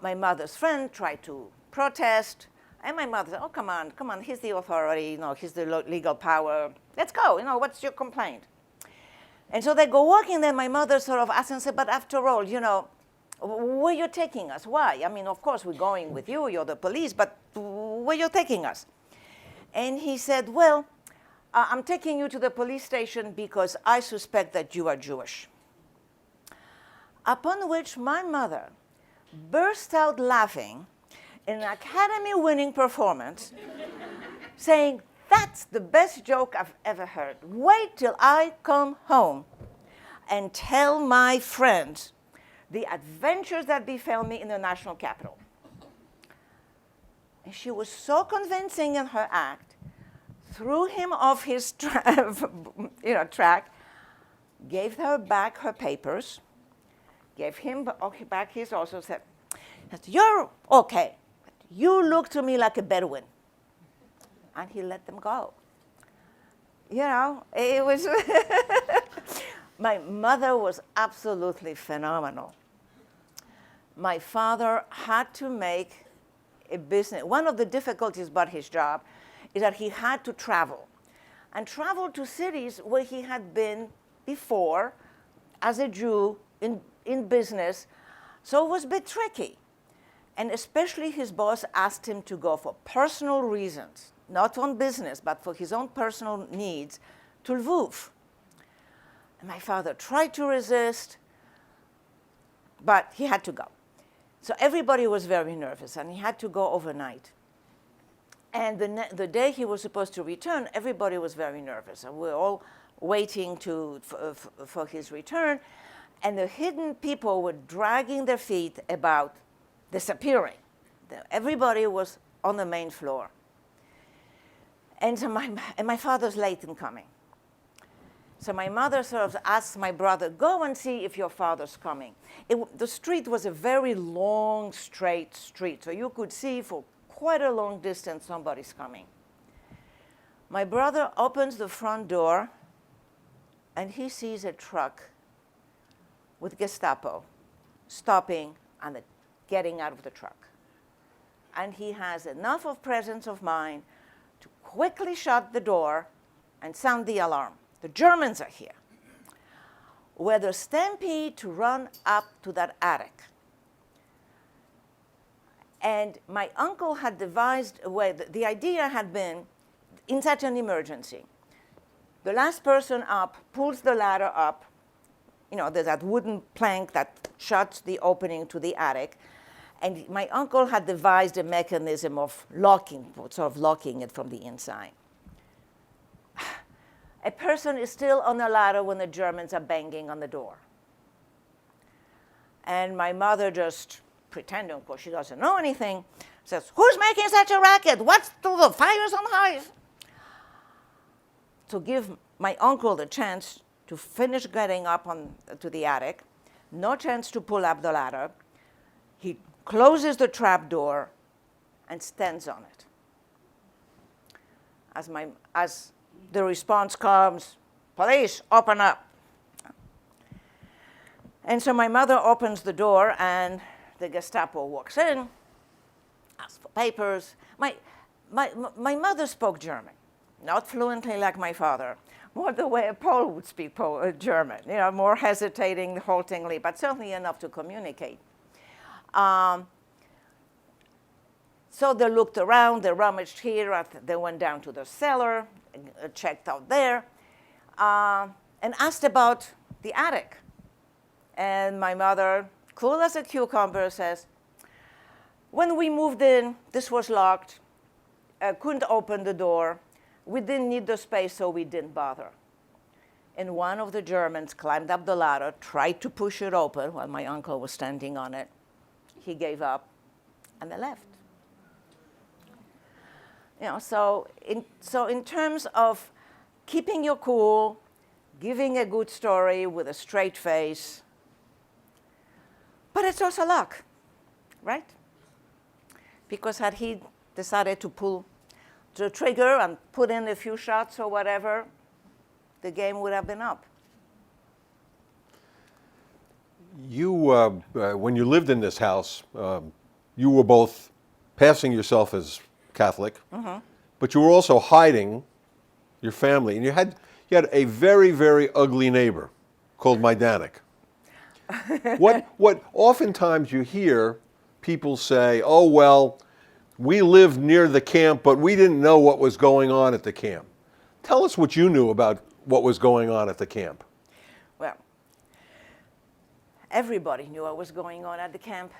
Speaker 3: My mother's friend tried to protest, and my mother said, oh, come on, he's the authority, you know, he's the legal power. Let's go, you know, what's your complaint? And so they go walking there, my mother sort of asks and said, but after all, you know, where you're taking us? Why? I mean, of course, we're going with you, you're the police, but where you're taking us? And he said, well, I'm taking you to the police station because I suspect that you are Jewish. Upon which my mother burst out laughing in an Academy-winning performance, saying, that's the best joke I've ever heard. Wait till I come home and tell my friends the adventures that befell me in the national capital. And she was so convincing in her act, threw him off his track, gave her back her papers, gave him back his also, said, you're okay. You look to me like a Bedouin. And he let them go. You know, it was, my mother was absolutely phenomenal. My father had to make a business. One of the difficulties about his job is that he had to travel. And travel to cities where he had been before as a Jew in business. So it was a bit tricky. And especially his boss asked him to go for personal reasons, not on business, but for his own personal needs, to Lviv. And my father tried to resist, but he had to go. So everybody was very nervous, and he had to go overnight. And the day he was supposed to return, everybody was very nervous. And we were all waiting for his return. And the hidden people were dragging their feet about disappearing. Everybody was on the main floor. And so my father's late in coming. So my mother sort of asks my brother, go and see if your father's coming. The street was a very long, straight street, so you could see for quite a long distance somebody's coming. My brother opens the front door, and he sees a truck with Gestapo stopping and getting out of the truck. And he has enough of presence of mind to quickly shut the door and sound the alarm. The Germans are here. With a stampede to run up to that attic. And my uncle had devised a way, the idea had been, in such an emergency, the last person up pulls the ladder up. You know, there's that wooden plank that shuts the opening to the attic. And my uncle had devised a mechanism of locking, sort of locking it from the inside. A person is still on the ladder when the Germans are banging on the door. And my mother, just pretending, of course she doesn't know anything, says, who's making such a racket? What's the fire's on high? To give my uncle the chance to finish getting up to the attic, no chance to pull up the ladder, he closes the trap door and stands on it. As the response comes, police, open up. And so my mother opens the door, and the Gestapo walks in, asks for papers. My mother spoke German, not fluently like my father, more the way a Pole would speak German, you know, more hesitating, haltingly, but certainly enough to communicate. So they looked around, they rummaged here, they went down to the cellar, checked out there, and asked about the attic. And my mother, cool as a cucumber, says, when we moved in, this was locked, couldn't open the door, we didn't need the space, so we didn't bother. And one of the Germans climbed up the ladder, tried to push it open while my uncle was standing on it. He gave up, and they left. You know, so in terms of keeping your cool, giving a good story with a straight face, but it's also luck, right? Because had he decided to pull the trigger and put in a few shots or whatever, the game would have been up.
Speaker 2: You, when you lived in this house, you were both passing yourself as Catholic, but you were also hiding your family, and you had a very, very ugly neighbor called Majdanek. What oftentimes you hear people say, oh, well, we lived near the camp, but we didn't know what was going on at the camp. Tell us what you knew about what was going on at the camp.
Speaker 3: Well, everybody knew what was going on at the camp,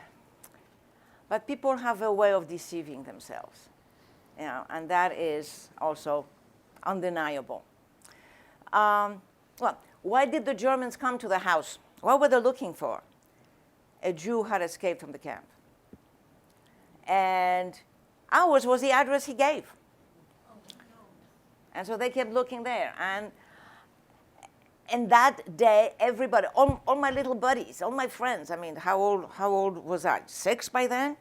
Speaker 3: but people have a way of deceiving themselves, you know, and that is also undeniable. Well, why did the Germans come to the house? What were they looking for? A Jew had escaped from the camp. And ours was the address he gave. And so they kept looking there. And that day, everybody, all my little buddies, all my friends, I mean, how old was I? 6 by then?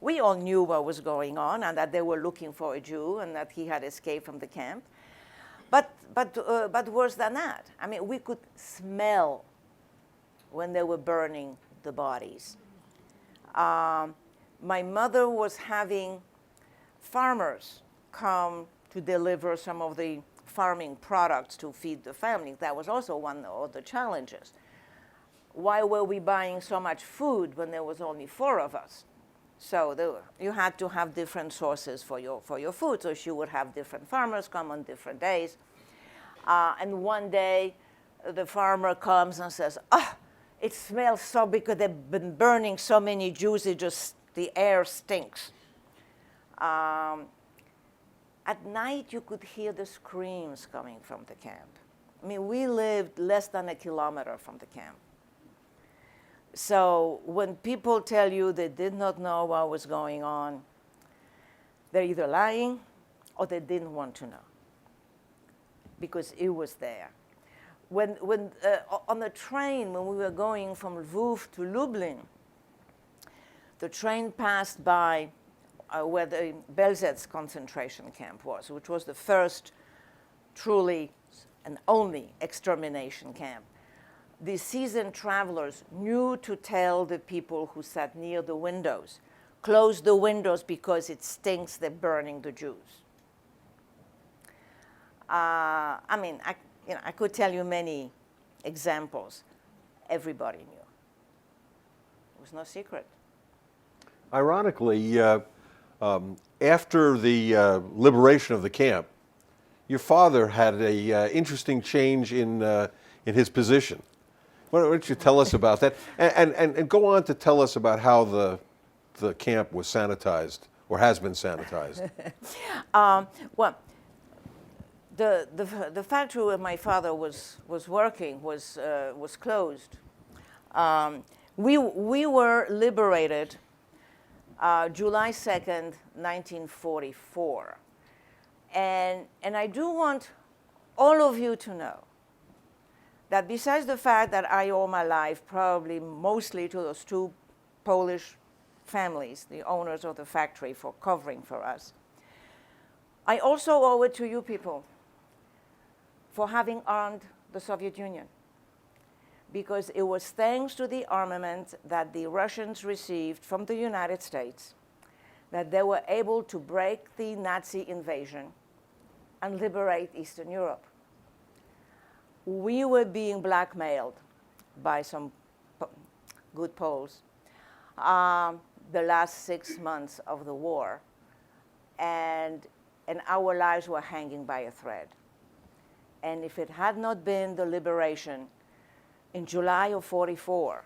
Speaker 3: We all knew what was going on and that they were looking for a Jew and that he had escaped from the camp. But worse than that, I mean, we could smell when they were burning the bodies. My mother was having farmers come to deliver some of the farming products to feed the family. That was also one of the challenges. Why were we buying so much food when there was only 4 of us? So you had to have different sources for your food. So she would have different farmers come on different days. And one day, the farmer comes and says, oh, it smells so because they've been burning so many Jews, the air stinks. At night, you could hear the screams coming from the camp. I mean, we lived less than a kilometer from the camp. So when people tell you they did not know what was going on, they're either lying or they didn't want to know, because it was there. On the train, when we were going from Lviv to Lublin, the train passed by where the Belzec concentration camp was, which was the first truly and only extermination camp. The seasoned travelers knew to tell the people who sat near the windows, close the windows because it stinks, they're burning the Jews. I mean, I could tell you many examples. Everybody knew. It was no secret.
Speaker 2: Ironically, after the liberation of the camp, your father had a interesting change in his position. Why don't you tell us about that, and go on to tell us about how the camp was sanitized or has been sanitized.
Speaker 3: Well, the factory where my father was working was closed. We were liberated July 2nd, 1944. And I do want all of you to know that besides the fact that I owe my life probably mostly to those two Polish families, the owners of the factory, for covering for us, I also owe it to you people for having armed the Soviet Union. Because it was thanks to the armament that the Russians received from the United States that they were able to break the Nazi invasion and liberate Eastern Europe. We were being blackmailed by some good Poles the last 6 months of the war, and our lives were hanging by a thread. And if it had not been the liberation in July of 44,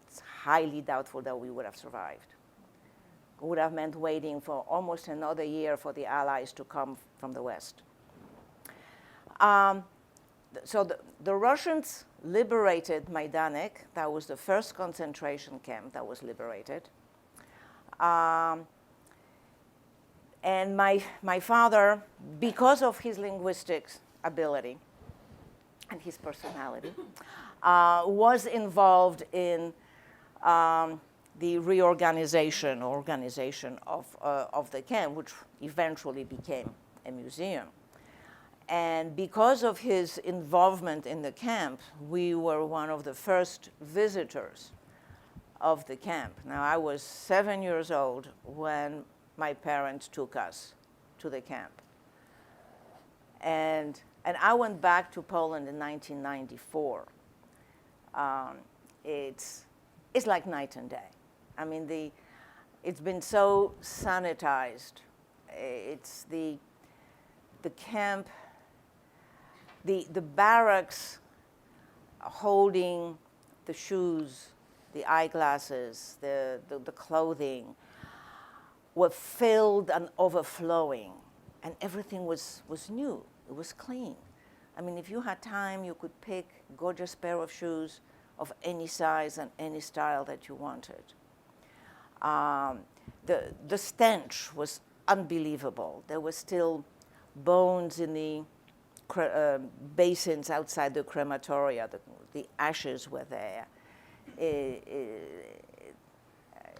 Speaker 3: it's highly doubtful that we would have survived. It would have meant waiting for almost another year for the Allies to come from the West. So the Russians liberated Majdanek. That was the first concentration camp that was liberated. And my father, because of his linguistics ability and his personality, was involved in the organization of the camp, which eventually became a museum. And because of his involvement in the camp, we were one of the first visitors of the camp. Now, I was 7 years old when my parents took us to the camp. And I went back to Poland in 1994. It's like night and day. I mean, it's been so sanitized. It's the camp, the barracks holding the shoes, the eyeglasses, the clothing were filled and overflowing, and everything was new. It was clean. I mean, if you had time, you could pick a gorgeous pair of shoes of any size and any style that you wanted. The stench was unbelievable. There were still bones in the basins outside the crematoria. The ashes were there. It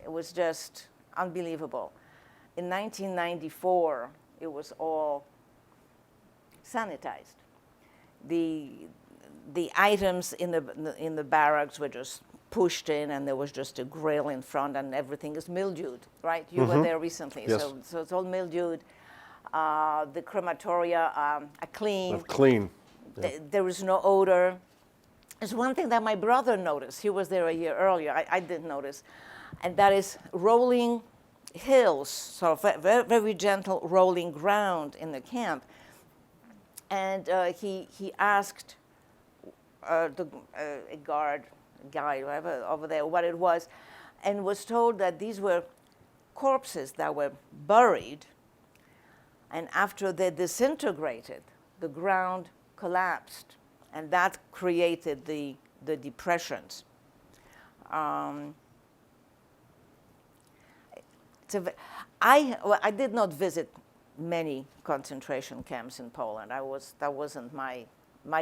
Speaker 3: was just unbelievable. In 1994, it was all sanitized. The items in the barracks were just pushed in, and there was just a grill in front, and everything is mildewed, right? You were there recently,
Speaker 2: yes.
Speaker 3: So it's all mildewed. The crematoria are clean.
Speaker 2: Clean. Yeah.
Speaker 3: There is no odor. There's one thing that my brother noticed. He was there a year earlier. I didn't notice, and that is rolling hills, sort of very, very gentle rolling ground in the camp. And he asked a guy, whatever, over there, what it was, and was told that these were corpses that were buried, and after they disintegrated, the ground collapsed, and that created the depressions. I did not visit many concentration camps in Poland. That wasn't my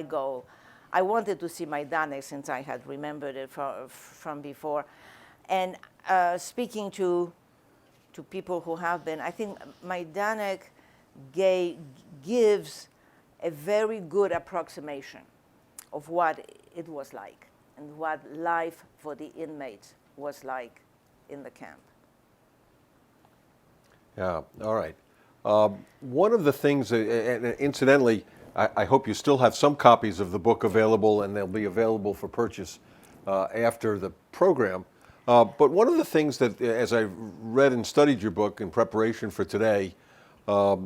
Speaker 3: goal. I wanted to see Majdanek since I had remembered it from before. And speaking to people who have been, I think Majdanek gives a very good approximation of what it was like and what life for the inmates was like in the camp.
Speaker 2: Yeah, all right. One of the things, and incidentally, I hope you still have some copies of the book available, and they'll be available for purchase after the program. But one of the things that, as I read and studied your book in preparation for today, that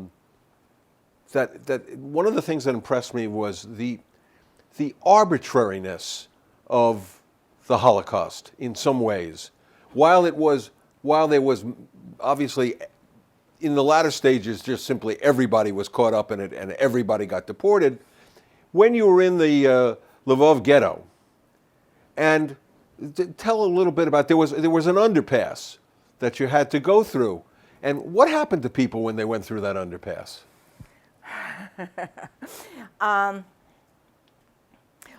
Speaker 2: one of the things that impressed me was the arbitrariness of the Holocaust in some ways. While there was obviously in the latter stages just simply everybody was caught up in it and everybody got deported, when you were in the Lvov ghetto, and tell a little bit about, there was an underpass that you had to go through, and what happened to people when they went through that underpass?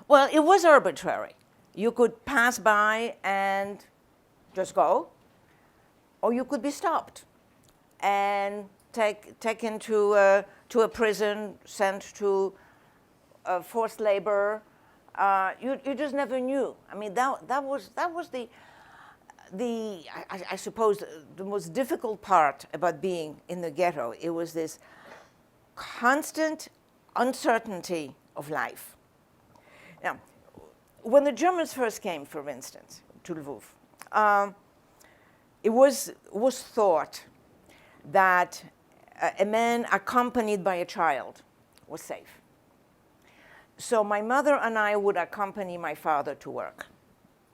Speaker 3: Well, it was arbitrary. You could pass by and just go, or you could be stopped and taken to a prison, sent to forced labor. You just never knew. I mean, that was I suppose the most difficult part about being in the ghetto. It was this constant uncertainty of life. Now, when the Germans first came, for instance, to Lviv, it was thought that a man accompanied by a child was safe. So my mother and I would accompany my father to work.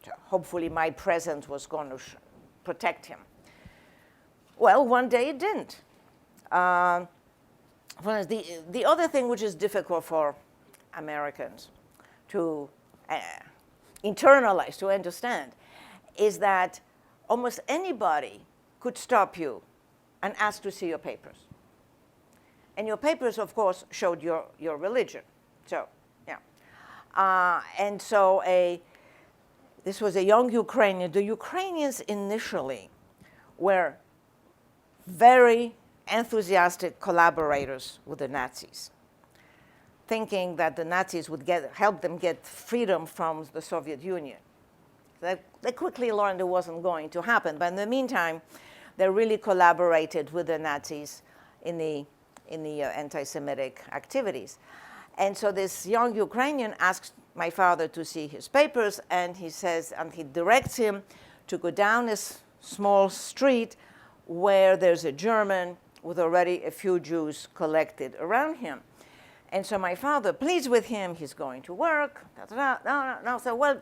Speaker 3: So hopefully my presence was going to protect him. Well, one day it didn't. The other thing which is difficult for Americans to internalize, to understand, is that almost anybody could stop you and ask to see your papers. And your papers, of course, showed your religion. So, yeah. And so this was a young Ukrainian. The Ukrainians initially were very enthusiastic collaborators with the Nazis, thinking that the Nazis would help them get freedom from the Soviet Union. They quickly learned it wasn't going to happen, but in the meantime, they really collaborated with the Nazis in the anti-Semitic activities. And so this young Ukrainian asks my father to see his papers, and he directs him to go down a small street where there's a German with already a few Jews collected around him. And so my father pleads with him, he's going to work, no. So, well,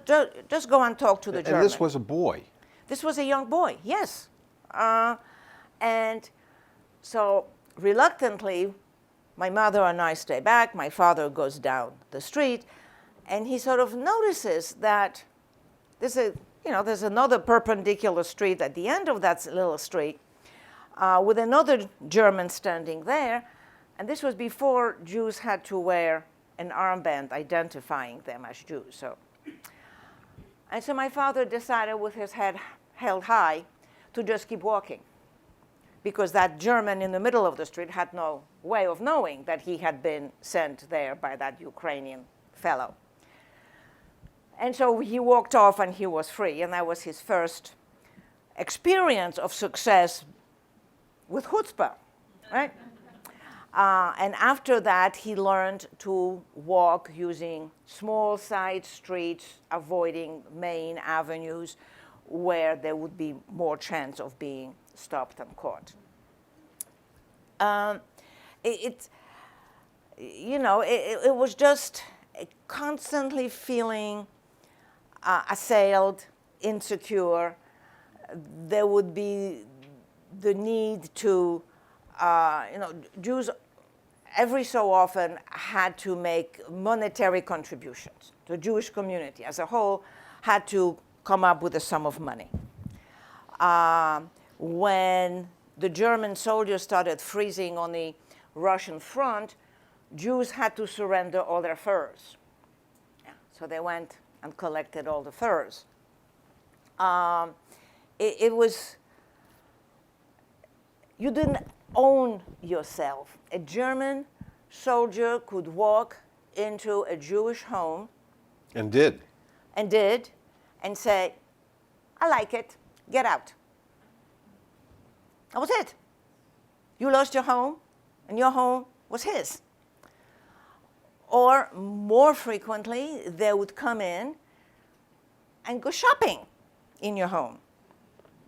Speaker 3: just go and talk to the German.
Speaker 2: And this was a boy?
Speaker 3: This was a young boy, yes. And so reluctantly, my mother and I stay back. My father goes down the street, and he sort of notices that there's another perpendicular street at the end of that little street with another German standing there. And this was before Jews had to wear an armband identifying them as Jews. And so my father decided, with his head held high, to just keep walking, because that German in the middle of the street had no way of knowing that he had been sent there by that Ukrainian fellow. And so he walked off and he was free, and that was his first experience of success with chutzpah, right? And after that, he learned to walk using small side streets, avoiding main avenues where there would be more chance of being stopped and caught. It was just constantly feeling assailed, insecure. There would be the need to, Jews every so often had to make monetary contributions. The Jewish community as a whole had to come up with a sum of money. When the German soldiers started freezing on the Russian front, Jews had to surrender all their furs. Yeah, so they went and collected all the furs. It was, you didn't own yourself. A German soldier could walk into a Jewish home.
Speaker 2: And did.
Speaker 3: And say, I like it, get out. That was it. You lost your home, and your home was his. Or more frequently, they would come in and go shopping in your home.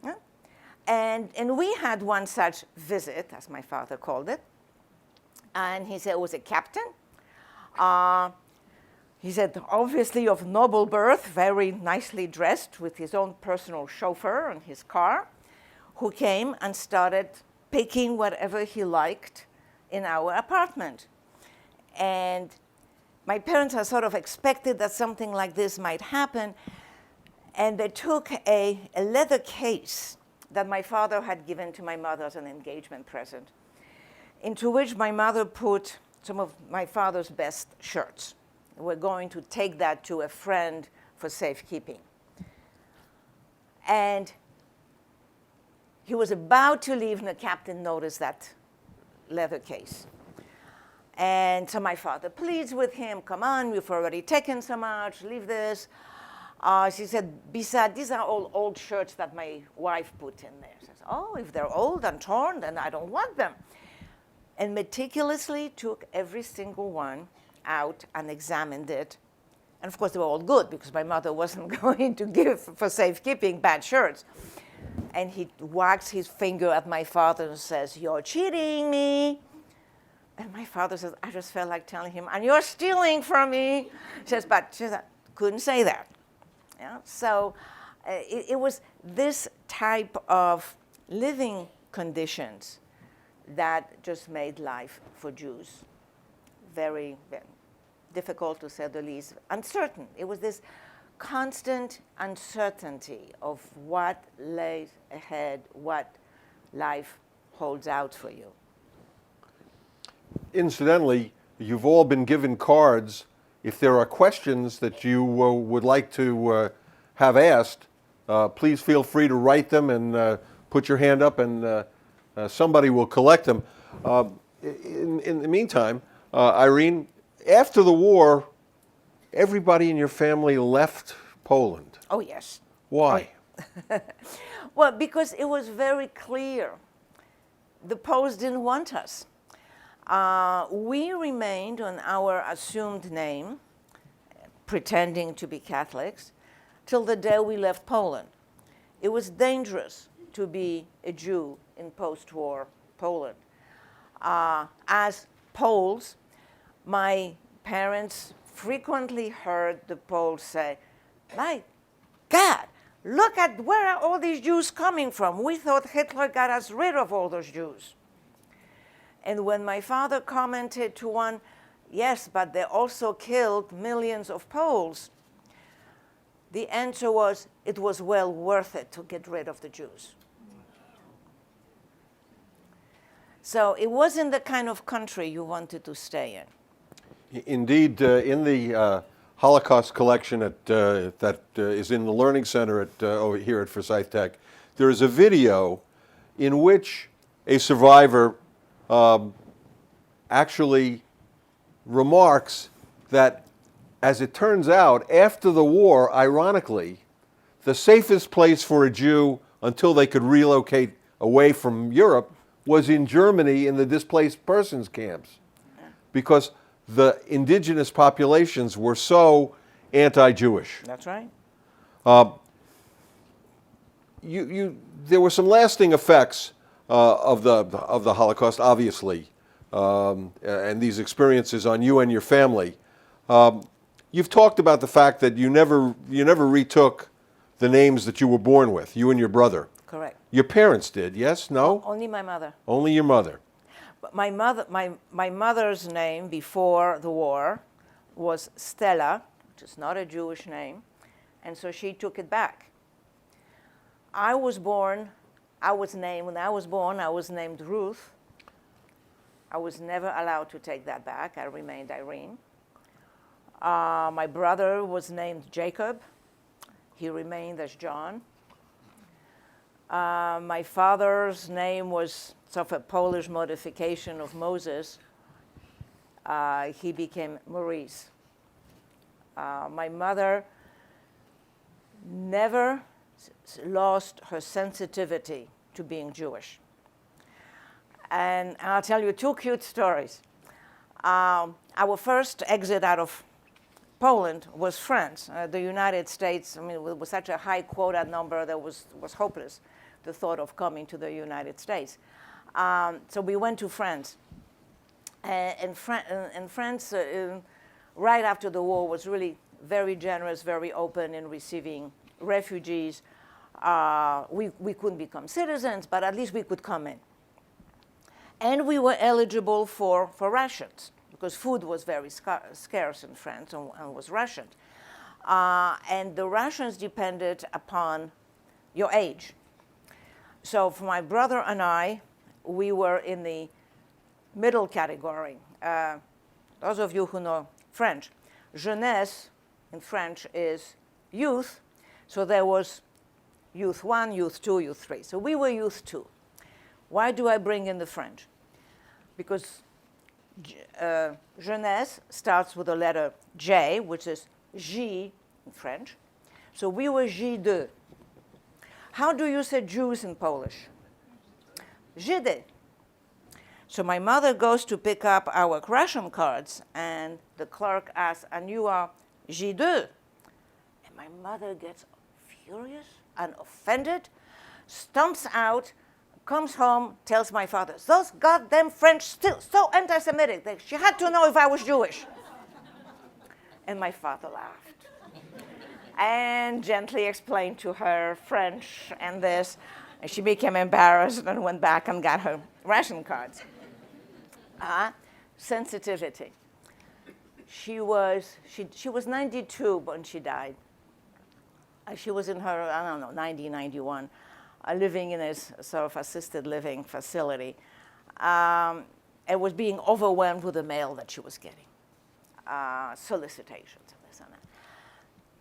Speaker 3: Yeah? And we had one such visit, as my father called it. And he said it was a captain. He said, obviously of noble birth, very nicely dressed with his own personal chauffeur and his car, who came and started picking whatever he liked in our apartment. And my parents had sort of expected that something like this might happen, and they took a leather case that my father had given to my mother as an engagement present, into which my mother put some of my father's best shirts. We're going to take that to a friend for safekeeping. And he was about to leave, and the captain noticed that leather case. And so my father pleads with him, come on, we've already taken so much, leave this. She said, besides, these are all old shirts that my wife put in there. She says, oh, if they're old and torn, then I don't want them. And meticulously took every single one out and examined it. And of course, they were all good, because my mother wasn't going to give for safekeeping bad shirts. And he wags his finger at my father and says, you're cheating me. And my father says, I just felt like telling him, and you're stealing from me. She says, but she said, couldn't say that. Yeah? So it was this type of living conditions that just made life for Jews very, very difficult, to say the least, uncertain. It was this constant uncertainty of what lays ahead, what life holds out for you.
Speaker 2: Incidentally, you've all been given cards. If there are questions that you would like to have asked, please feel free to write them and put your hand up, and somebody will collect them. In the meantime, Irene, after the war, everybody in your family left Poland.
Speaker 3: Oh, yes.
Speaker 2: Why?
Speaker 3: Well, because it was very clear. The Poles didn't want us. We remained on our assumed name, pretending to be Catholics, till the day we left Poland. It was dangerous to be a Jew in post-war Poland. As Poles, my parents frequently heard the Poles say, my God, look at where are all these Jews coming from? We thought Hitler got us rid of all those Jews. And when my father commented to one, yes, but they also killed millions of Poles, the answer was, it was well worth it to get rid of the Jews. So it wasn't the kind of country you wanted to stay in.
Speaker 2: Indeed, in the Holocaust collection that is in the Learning Center over here at Forsyth Tech, there is a video in which a survivor actually remarks that, as it turns out, after the war, ironically, the safest place for a Jew until they could relocate away from Europe was in Germany in the displaced persons camps, because the indigenous populations were so anti-Jewish.
Speaker 3: That's right.
Speaker 2: There were some lasting effects of the Holocaust, obviously, and these experiences on you and your family. You've talked about the fact that you never retook the names that you were born with, you and your brother.
Speaker 3: Correct.
Speaker 2: Your parents did, yes? No?
Speaker 3: Only my mother.
Speaker 2: Only your mother.
Speaker 3: But my mother's name before the war was Stella, which is not a Jewish name, and so she took it back. I was born when I was born, I was named Ruth. I was never allowed to take that back. I remained Irene. My brother was named Jacob. He remained as John. My father's name was sort of a Polish modification of Moses. He became Maurice. My mother never lost her sensitivity to being Jewish. And I'll tell you two cute stories. Our first exit out of Poland was France. The United States, I mean, it was such a high quota number that was hopeless, the thought of coming to the United States. So we went to France. And France, right after the war, was really very generous, very open in receiving refugees. We couldn't become citizens, but at least we could come in. And we were eligible for rations, because food was very scarce in France and was rationed. And the rations depended upon your age. So for my brother and I, we were in the middle category. Those of you who know French, jeunesse in French is youth. So there was youth 1, youth 2, youth 3. So we were youth 2. Why do I bring in the French? Because jeunesse starts with the letter J, which is J in French. So we were J2. How do you say Jews in Polish? Żydy. So my mother goes to pick up our ration cards, and the clerk asks, and you are J2? And my mother gets furious and offended, stomps out, comes home, tells my father, those goddamn French still so anti-Semitic that she had to know if I was Jewish. And my father laughed and gently explained to her French and this, and she became embarrassed and went back and got her ration cards. Sensitivity. She was 92 when she died. She was in her, I don't know, 90, 91. Living in a sort of assisted living facility, and was being overwhelmed with the mail that she was getting, solicitations and this and that.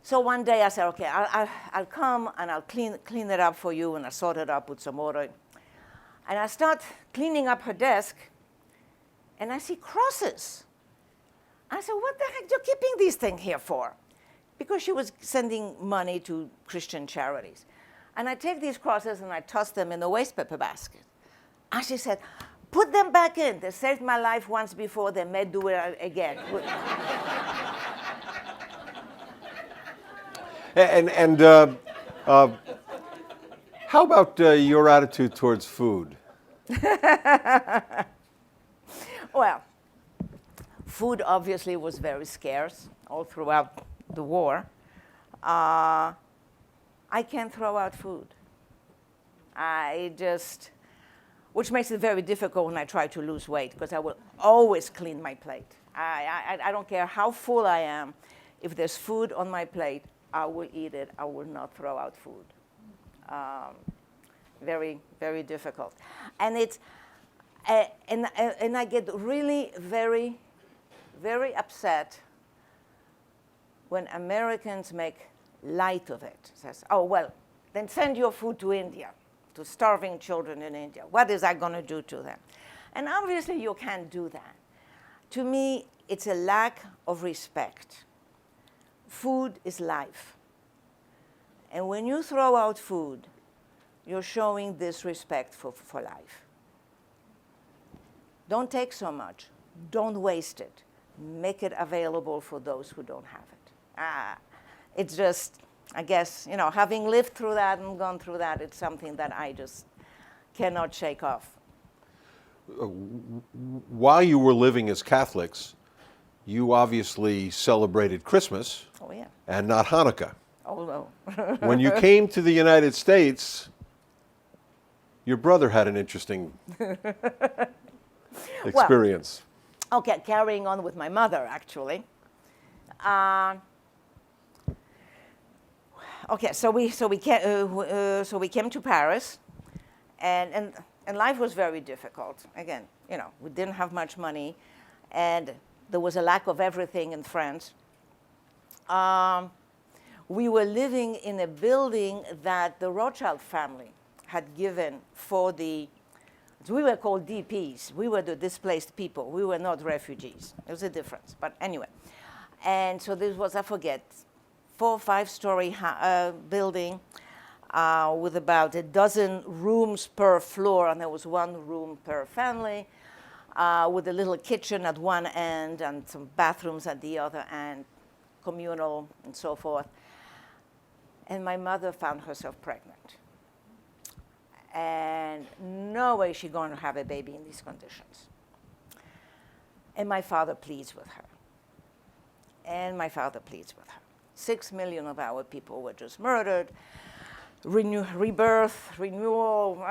Speaker 3: So one day I said, okay, I'll come and I'll clean it up for you, and I sort it up with some water. And I start cleaning up her desk, and I see crosses. I said, what the heck are you keeping these things here for? Because she was sending money to Christian charities. And I take these crosses and I toss them in the waste paper basket. And she said, put them back in. They saved my life once before. They may do it again.
Speaker 2: And how about your attitude towards food?
Speaker 3: Well, food obviously was very scarce all throughout the war. I can't throw out food. Which makes it very difficult when I try to lose weight, because I will always clean my plate. I don't care how full I am. If there's food on my plate, I will eat it. I will not throw out food. Very, very difficult. And and I get really very, very upset when Americans make light of it. Says, oh, well, then send your food to India, to starving children in India. What is that going to do to them? And obviously you can't do that. To me, it's a lack of respect. Food is life. And when you throw out food, you're showing disrespect for life. Don't take so much. Don't waste it. Make it available for those who don't have it. It's just, I guess, having lived through that and gone through that, it's something that I just cannot shake off.
Speaker 2: While you were living as Catholics, you obviously celebrated Christmas.
Speaker 3: Oh, yeah.
Speaker 2: And not Hanukkah.
Speaker 3: Oh, no.
Speaker 2: When you came to the United States, your brother had an interesting experience.
Speaker 3: Well, okay, carrying on with my mother, actually. Okay, so we came to Paris, And life was very difficult. Again, we didn't have much money, and there was a lack of everything in France. We were living in a building that the Rothschild family had given for we were called DPs. We were the displaced people. We were not refugees. There was a difference, but anyway. And so this was, I forget, 4 or 5-story building with about a dozen rooms per floor, and there was 1 room per family, with a little kitchen at one end and some bathrooms at the other end, communal and so forth. And my mother found herself pregnant. And no way she's going to have a baby in these conditions. And my father pleads with her. And my father pleads with her. 6 million of our people were just murdered. Rebirth, renewal,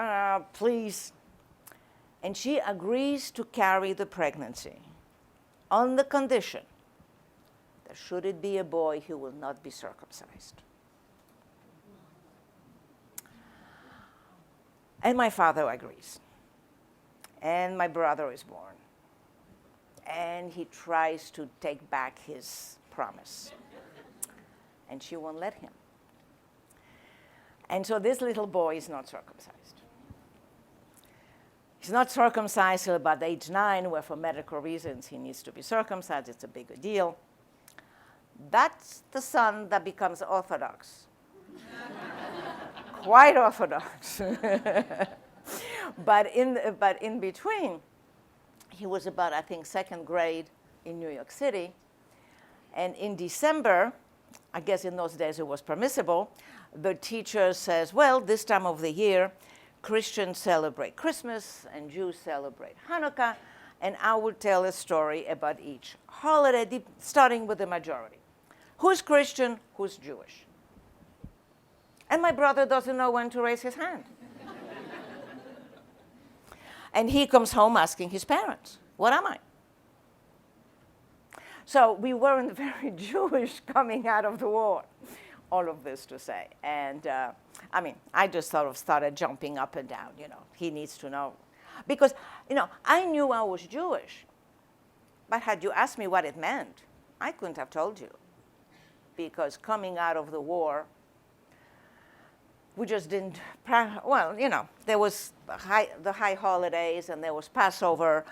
Speaker 3: please. And she agrees to carry the pregnancy on the condition that should it be a boy, he will not be circumcised. And my father agrees. And my brother is born. And he tries to take back his promise. And she won't let him. And so this little boy is not circumcised. He's not circumcised till about age 9, where for medical reasons he needs to be circumcised. It's a bigger deal. That's the son that becomes Orthodox. Quite Orthodox. But in between, he was about, I think, 2nd grade in New York City. And in December, I guess in those days it was permissible, the teacher says, well, this time of the year, Christians celebrate Christmas and Jews celebrate Hanukkah, and I will tell a story about each holiday, starting with the majority. Who's Christian? Who's Jewish? And my brother doesn't know when to raise his hand. And he comes home asking his parents, what am I? So we weren't very Jewish coming out of the war, all of this to say. And I just sort of started jumping up and down, he needs to know. Because, I knew I was Jewish, but had you asked me what it meant, I couldn't have told you. Because coming out of the war, we just didn't, there was the high holidays and there was Passover,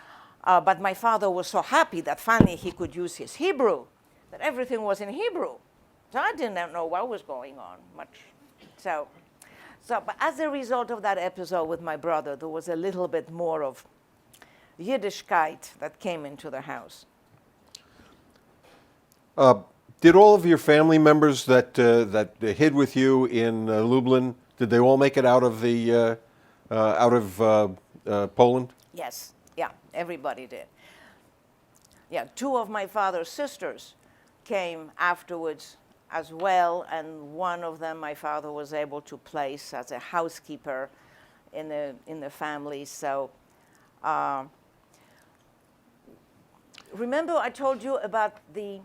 Speaker 3: but my father was so happy that finally he could use his Hebrew, that everything was in Hebrew. So I didn't know what was going on much. But as a result of that episode with my brother, there was a little bit more of Yiddishkeit that came into the house.
Speaker 2: Did all of your family members that hid with you in Lublin, did they all make it out of Poland?
Speaker 3: Yes, yeah, everybody did. Yeah, 2 of my father's sisters came afterwards as well, and one of them my father was able to place as a housekeeper in the family. So, remember I told you about the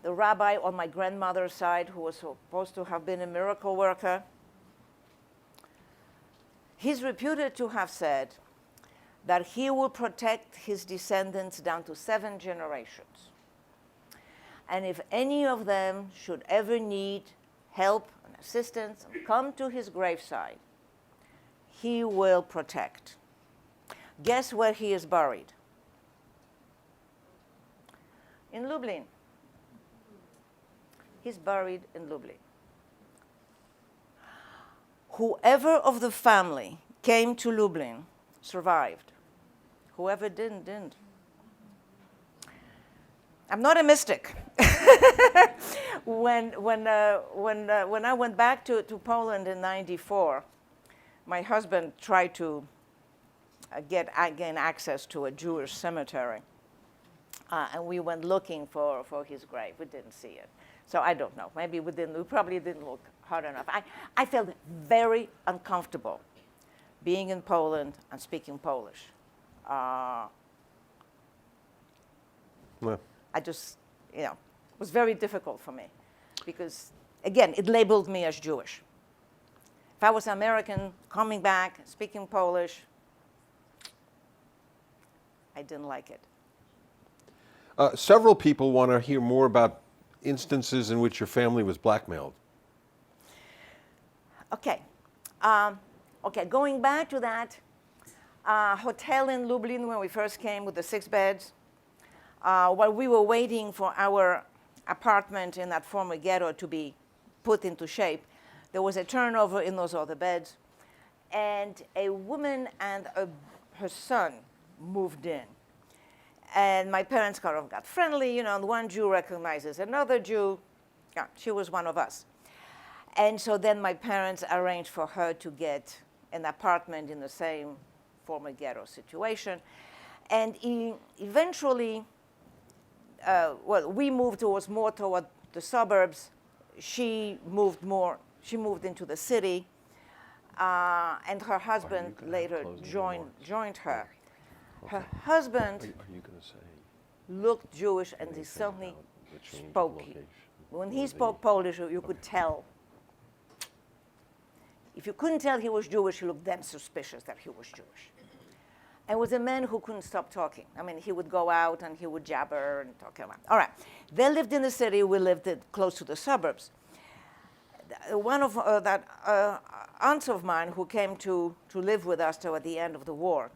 Speaker 3: rabbi on my grandmother's side who was supposed to have been a miracle worker? He's reputed to have said that he will protect his descendants down to 7 generations. And if any of them should ever need help and assistance, come to his graveside, he will protect. Guess where he is buried? In Lublin. He's buried in Lublin. Whoever of the family came to Lublin survived. Whoever didn't. I'm not a mystic. When I went back to Poland in '94, my husband tried to gain access to a Jewish cemetery. And we went looking for his grave. We didn't see it. So I don't know. Maybe we probably didn't look hard enough. I felt very uncomfortable being in Poland and speaking Polish.
Speaker 2: Well.
Speaker 3: I just, it was very difficult for me because, again, it labeled me as Jewish. If I was American, coming back, speaking Polish, I didn't like it.
Speaker 2: Several people want to hear more about instances in which your family was blackmailed.
Speaker 3: Okay. Okay, going back to that hotel in Lublin when we first came with the 6 beds, while we were waiting for our apartment in that former ghetto to be put into shape, there was a turnover in those other beds, and a woman and her son moved in. And my parents kind of got friendly, you know, and one Jew recognizes another Jew. Yeah, she was one of us. And so then my parents arranged for her to get an apartment in the same former ghetto situation. And eventually, well, we moved more toward the suburbs. She moved into the city. And her husband later joined her. Her husband looked Jewish, and he certainly spoke. When he spoke Polish, you could tell. If you couldn't tell he was Jewish, you looked then suspicious that he was Jewish. And was a man who couldn't stop talking. I mean, he would go out and he would jabber and talk about. All right, they lived in the city. We lived close to the suburbs. One of aunts of mine who came to live with us toward the end of the war,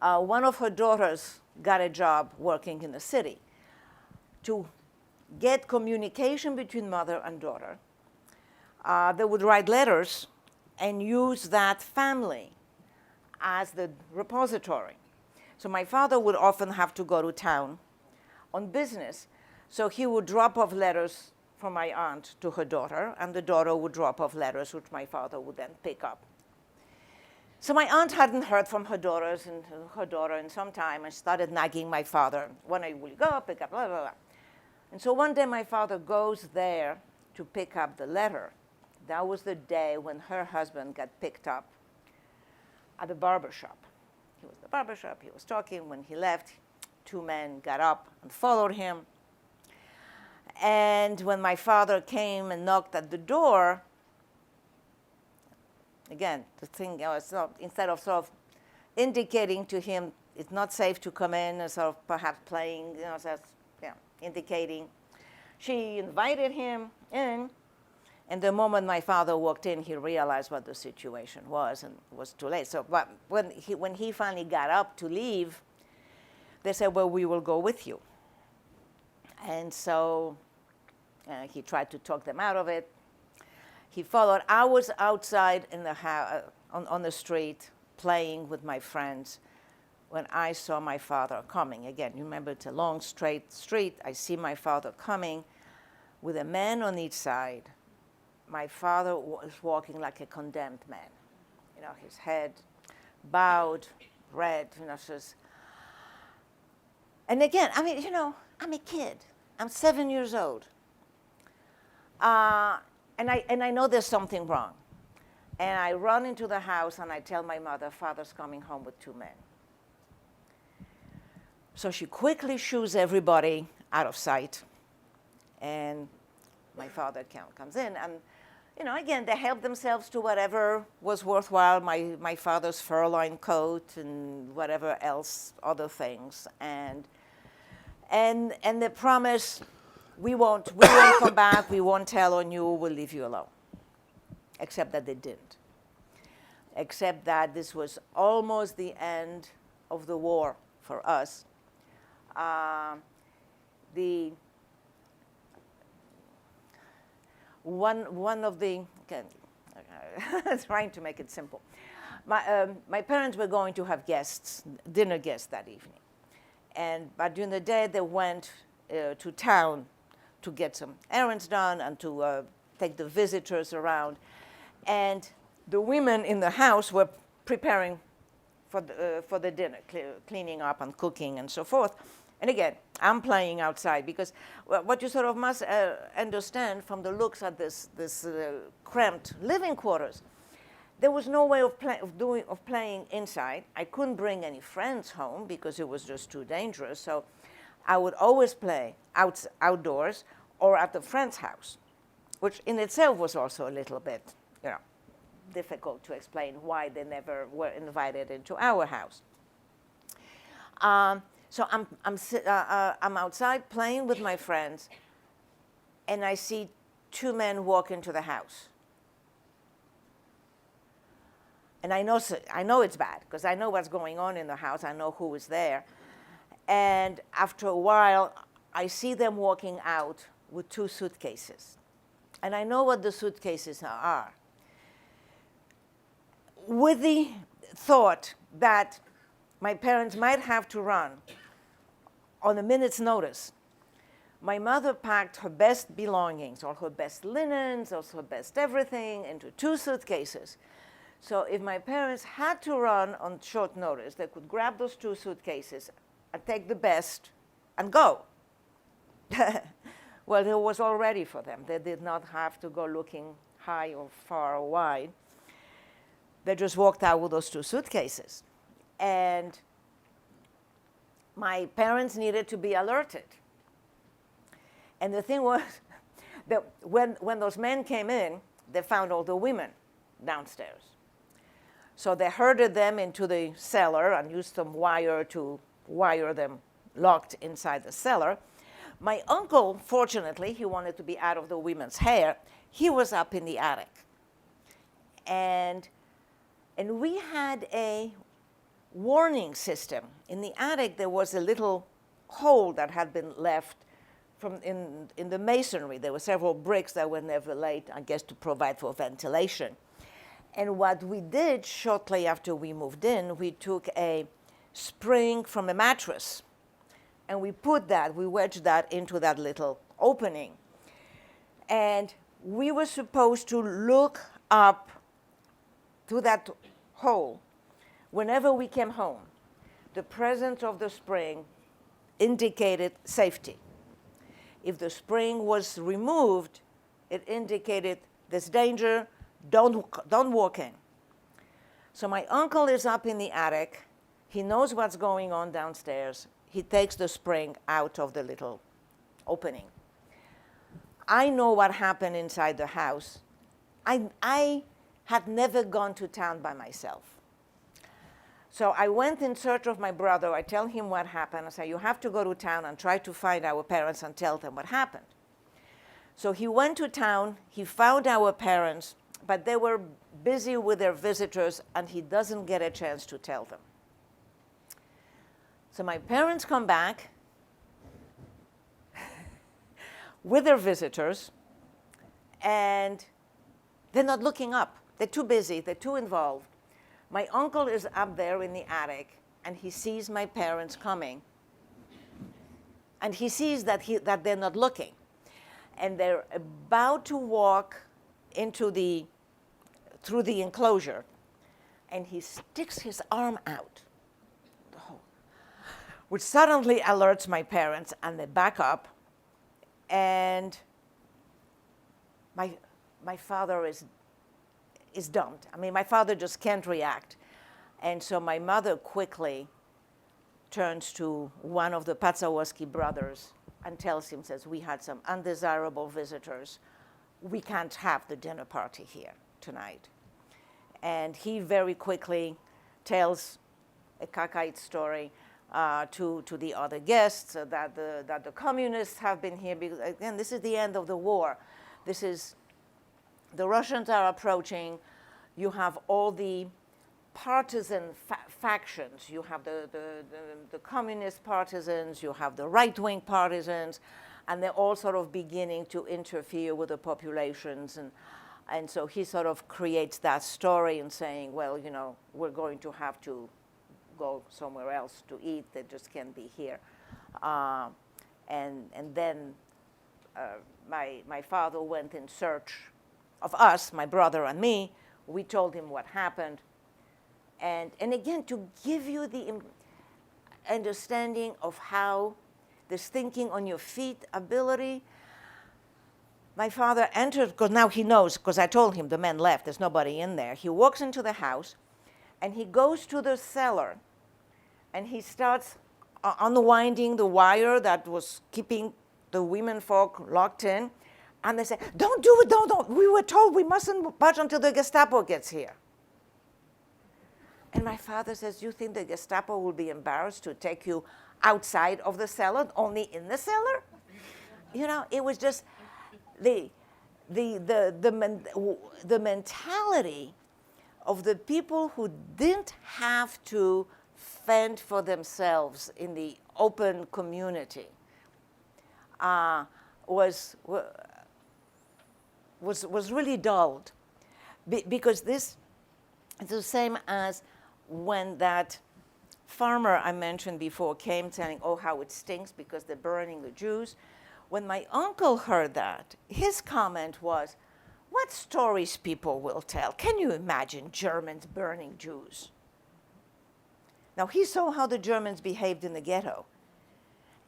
Speaker 3: one of her daughters got a job working in the city. To get communication between mother and daughter, they would write letters and use that family as the repository. So my father would often have to go to town on business, so he would drop off letters from my aunt to her daughter, and the daughter would drop off letters which my father would then pick up. So my aunt hadn't heard from her daughter in some time, and started nagging my father, when will you go, pick up, blah, blah, blah. And so one day my father goes there to pick up the letter. That was the day when her husband got picked up at the barber shop. He was at the barber shop, he was talking. When he left, 2 men got up and followed him. And when my father came and knocked at the door, again, the thing was, instead of sort of indicating to him it's not safe to come in, and sort of perhaps playing, you know, so, yeah, indicating, she invited him in. And the moment my father walked in, he realized what the situation was, and it was too late. So but when he finally got up to leave, they said, well, we will go with you. And so he tried to talk them out of it. He followed. I was outside in the house, on the street playing with my friends when I saw my father coming. Again, you remember it's a long, straight street. I see my father coming with a man on each side. My father was walking like a condemned man. You know, his head bowed, red, you know, just. And again, I mean, you know, I'm a kid. I'm 7 years old. And I know there's something wrong. And I run into the house and I tell my mother, Father's coming home with 2 men. So she quickly shoos everybody out of sight. And my father comes in. And, you know, again, they help themselves to whatever was worthwhile, my father's fur-lined coat and whatever else, other things. And they promise, we won't come back, we won't tell on you, we'll leave you alone. Except that they didn't. Except that this was almost the end of the war for us. One of the, trying to make it simple. My parents were going to have guests, dinner guests that evening. But during the day, they went to town to get some errands done and to take the visitors around. And the women in the house were preparing for the dinner, cleaning up and cooking and so forth. And again, I'm playing outside because what you sort of must understand from the looks at this cramped living quarters, there was no way of playing inside. I couldn't bring any friends home because it was just too dangerous. So I would always play outdoors or at the friend's house, which in itself was also a little bit you know, difficult to explain why they never were invited into our house. So I'm outside playing with my friends, and I see two men walk into the house. And I know it's bad, because I know what's going on in the house. I know who is there. And after a while, I see them walking out with two suitcases. And I know what the suitcases are. With the thought that my parents might have to run on a minute's notice, my mother packed her best belongings, or her best linens, or her best everything, into two suitcases. So if my parents had to run on short notice, they could grab those two suitcases and take the best and go. Well, it was all ready for them. They did not have to go looking high or far or wide. They just walked out with those two suitcases. And my parents needed to be alerted. And the thing was that when those men came in, they found all the women downstairs. So they herded them into the cellar and used some wire to wire them locked inside the cellar. My uncle, fortunately, he wanted to be out of the women's hair. He was up in the attic. And we had a warning system. In the attic, there was a little hole that had been left from in the masonry. There were several bricks that were never laid, I guess, to provide for ventilation. And what we did shortly after we moved in, we took a spring from a mattress, and we wedged that into that little opening. And we were supposed to look up through that hole whenever we came home. The presence of the spring indicated safety. If the spring was removed, it indicated there's danger, don't walk in. So my uncle is up in the attic. He knows what's going on downstairs. He takes the spring out of the little opening. I know what happened inside the house. I had never gone to town by myself. So I went in search of my brother. I tell him what happened. I say, you have to go to town and try to find our parents and tell them what happened. So he went to town. He found our parents, but they were busy with their visitors, and he doesn't get a chance to tell them. So my parents come back with their visitors, and they're not looking up. They're too busy. They're too involved. My uncle is up there in the attic, and he sees my parents coming. And he sees that they're not looking. And they're about to walk through the enclosure, and he sticks his arm out, which suddenly alerts my parents, and they back up. And my father is dumped. I mean, my father just can't react. And so my mother quickly turns to one of the Pacaworski brothers and tells him, says, we had some undesirable visitors. We can't have the dinner party here tonight. And he very quickly tells a cockeyed story to the other guests that the communists have been here because, again, this is the end of the war. The Russians are approaching. You have all the partisan factions. You have the communist partisans, you have the right-wing partisans, and they're all sort of beginning to interfere with the populations. And so he sort of creates that story and saying, well, you know, we're going to have to go somewhere else to eat. They just can't be here. And then my father went in search of us, my brother and me. We told him what happened. And again, to give you the understanding of how this thinking on your feet ability, my father entered, because now he knows, because I told him the men left, there's nobody in there. He walks into the house, and he goes to the cellar, and he starts unwinding the wire that was keeping the women folk locked in, And they say, don't do it, don't. We were told we mustn't budge until the Gestapo gets here. And my father says, you think the Gestapo will be embarrassed to take you outside of the cellar, only in the cellar? You know, it was just the mentality of the people who didn't have to fend for themselves in the open community was really dulled, because this is the same as when that farmer I mentioned before came telling, oh, how it stinks because they're burning the Jews. When my uncle heard that, his comment was, what stories people will tell? Can you imagine Germans burning Jews? Now, he saw how the Germans behaved in the ghetto.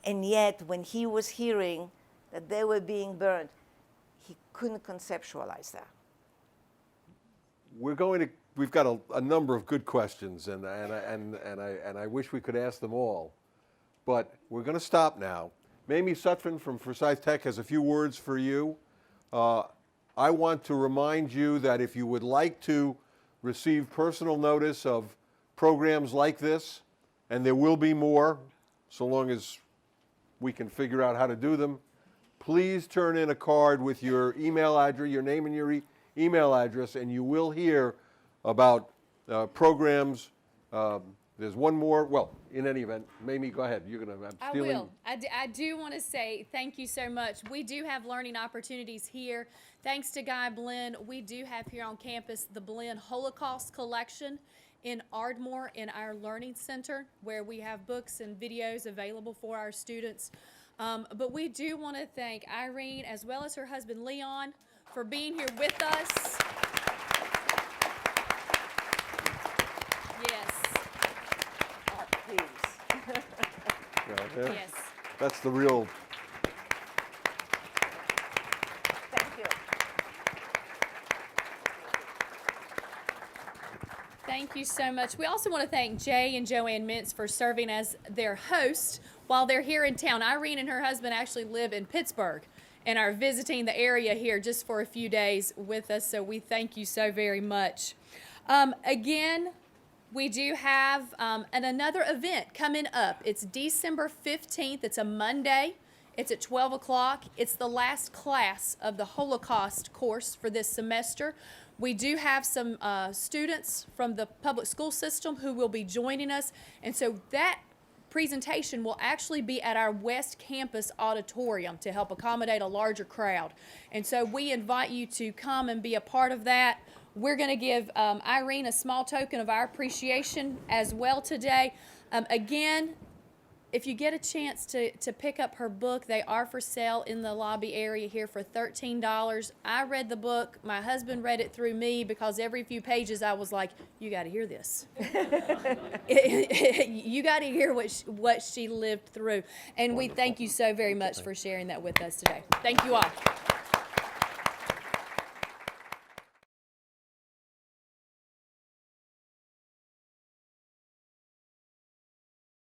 Speaker 3: And yet, when he was hearing that they were being burned, he couldn't conceptualize that.
Speaker 4: We've got a number of good questions, and I wish we could ask them all. But we're going to stop now. Mamie Sutphin from Forsyth Tech has a few words for you. I want to remind you that if you would like to receive personal notice of programs like this, and there will be more, so long as we can figure out how to do them, please turn in a card with your email address, your name and your email address, and you will hear about programs. There's one more. Well, in any event, Mamie, go ahead. You're going to.
Speaker 5: I will. I do want to say thank you so much. We do have learning opportunities here. Thanks to Guy Blinn, we do have here on campus the Blinn Holocaust Collection in Ardmore in our Learning Center, where we have books and videos available for our students. But we do want to thank Irene, as well as her husband Leon, for being here with us. Yes.
Speaker 3: Art, please.
Speaker 5: Yes.
Speaker 4: That's the real.
Speaker 3: Thank you.
Speaker 5: Thank you so much. We also want to thank Jay and Joanne Mintz for serving as their host while they're here in town. Irene and her husband actually live in Pittsburgh and are visiting the area here just for a few days with us, so we thank you so very much. Again, we do have another event coming up. It's December 15th. It's a Monday. It's at 12 o'clock. It's the last class of the Holocaust course for this semester. We do have some students from the public school system who will be joining us, and so that presentation will actually be at our West Campus auditorium to help accommodate a larger crowd. And so we invite you to come and be a part of that. We're going to give Irene a small token of our appreciation as well today. Again, if you get a chance to pick up her book, they are for sale in the lobby area here for $13. I read the book. My husband read it through me because every few pages I was like, you got to hear this. You got to hear what she lived through. And we thank you so very much for sharing that with us today. Thank you all.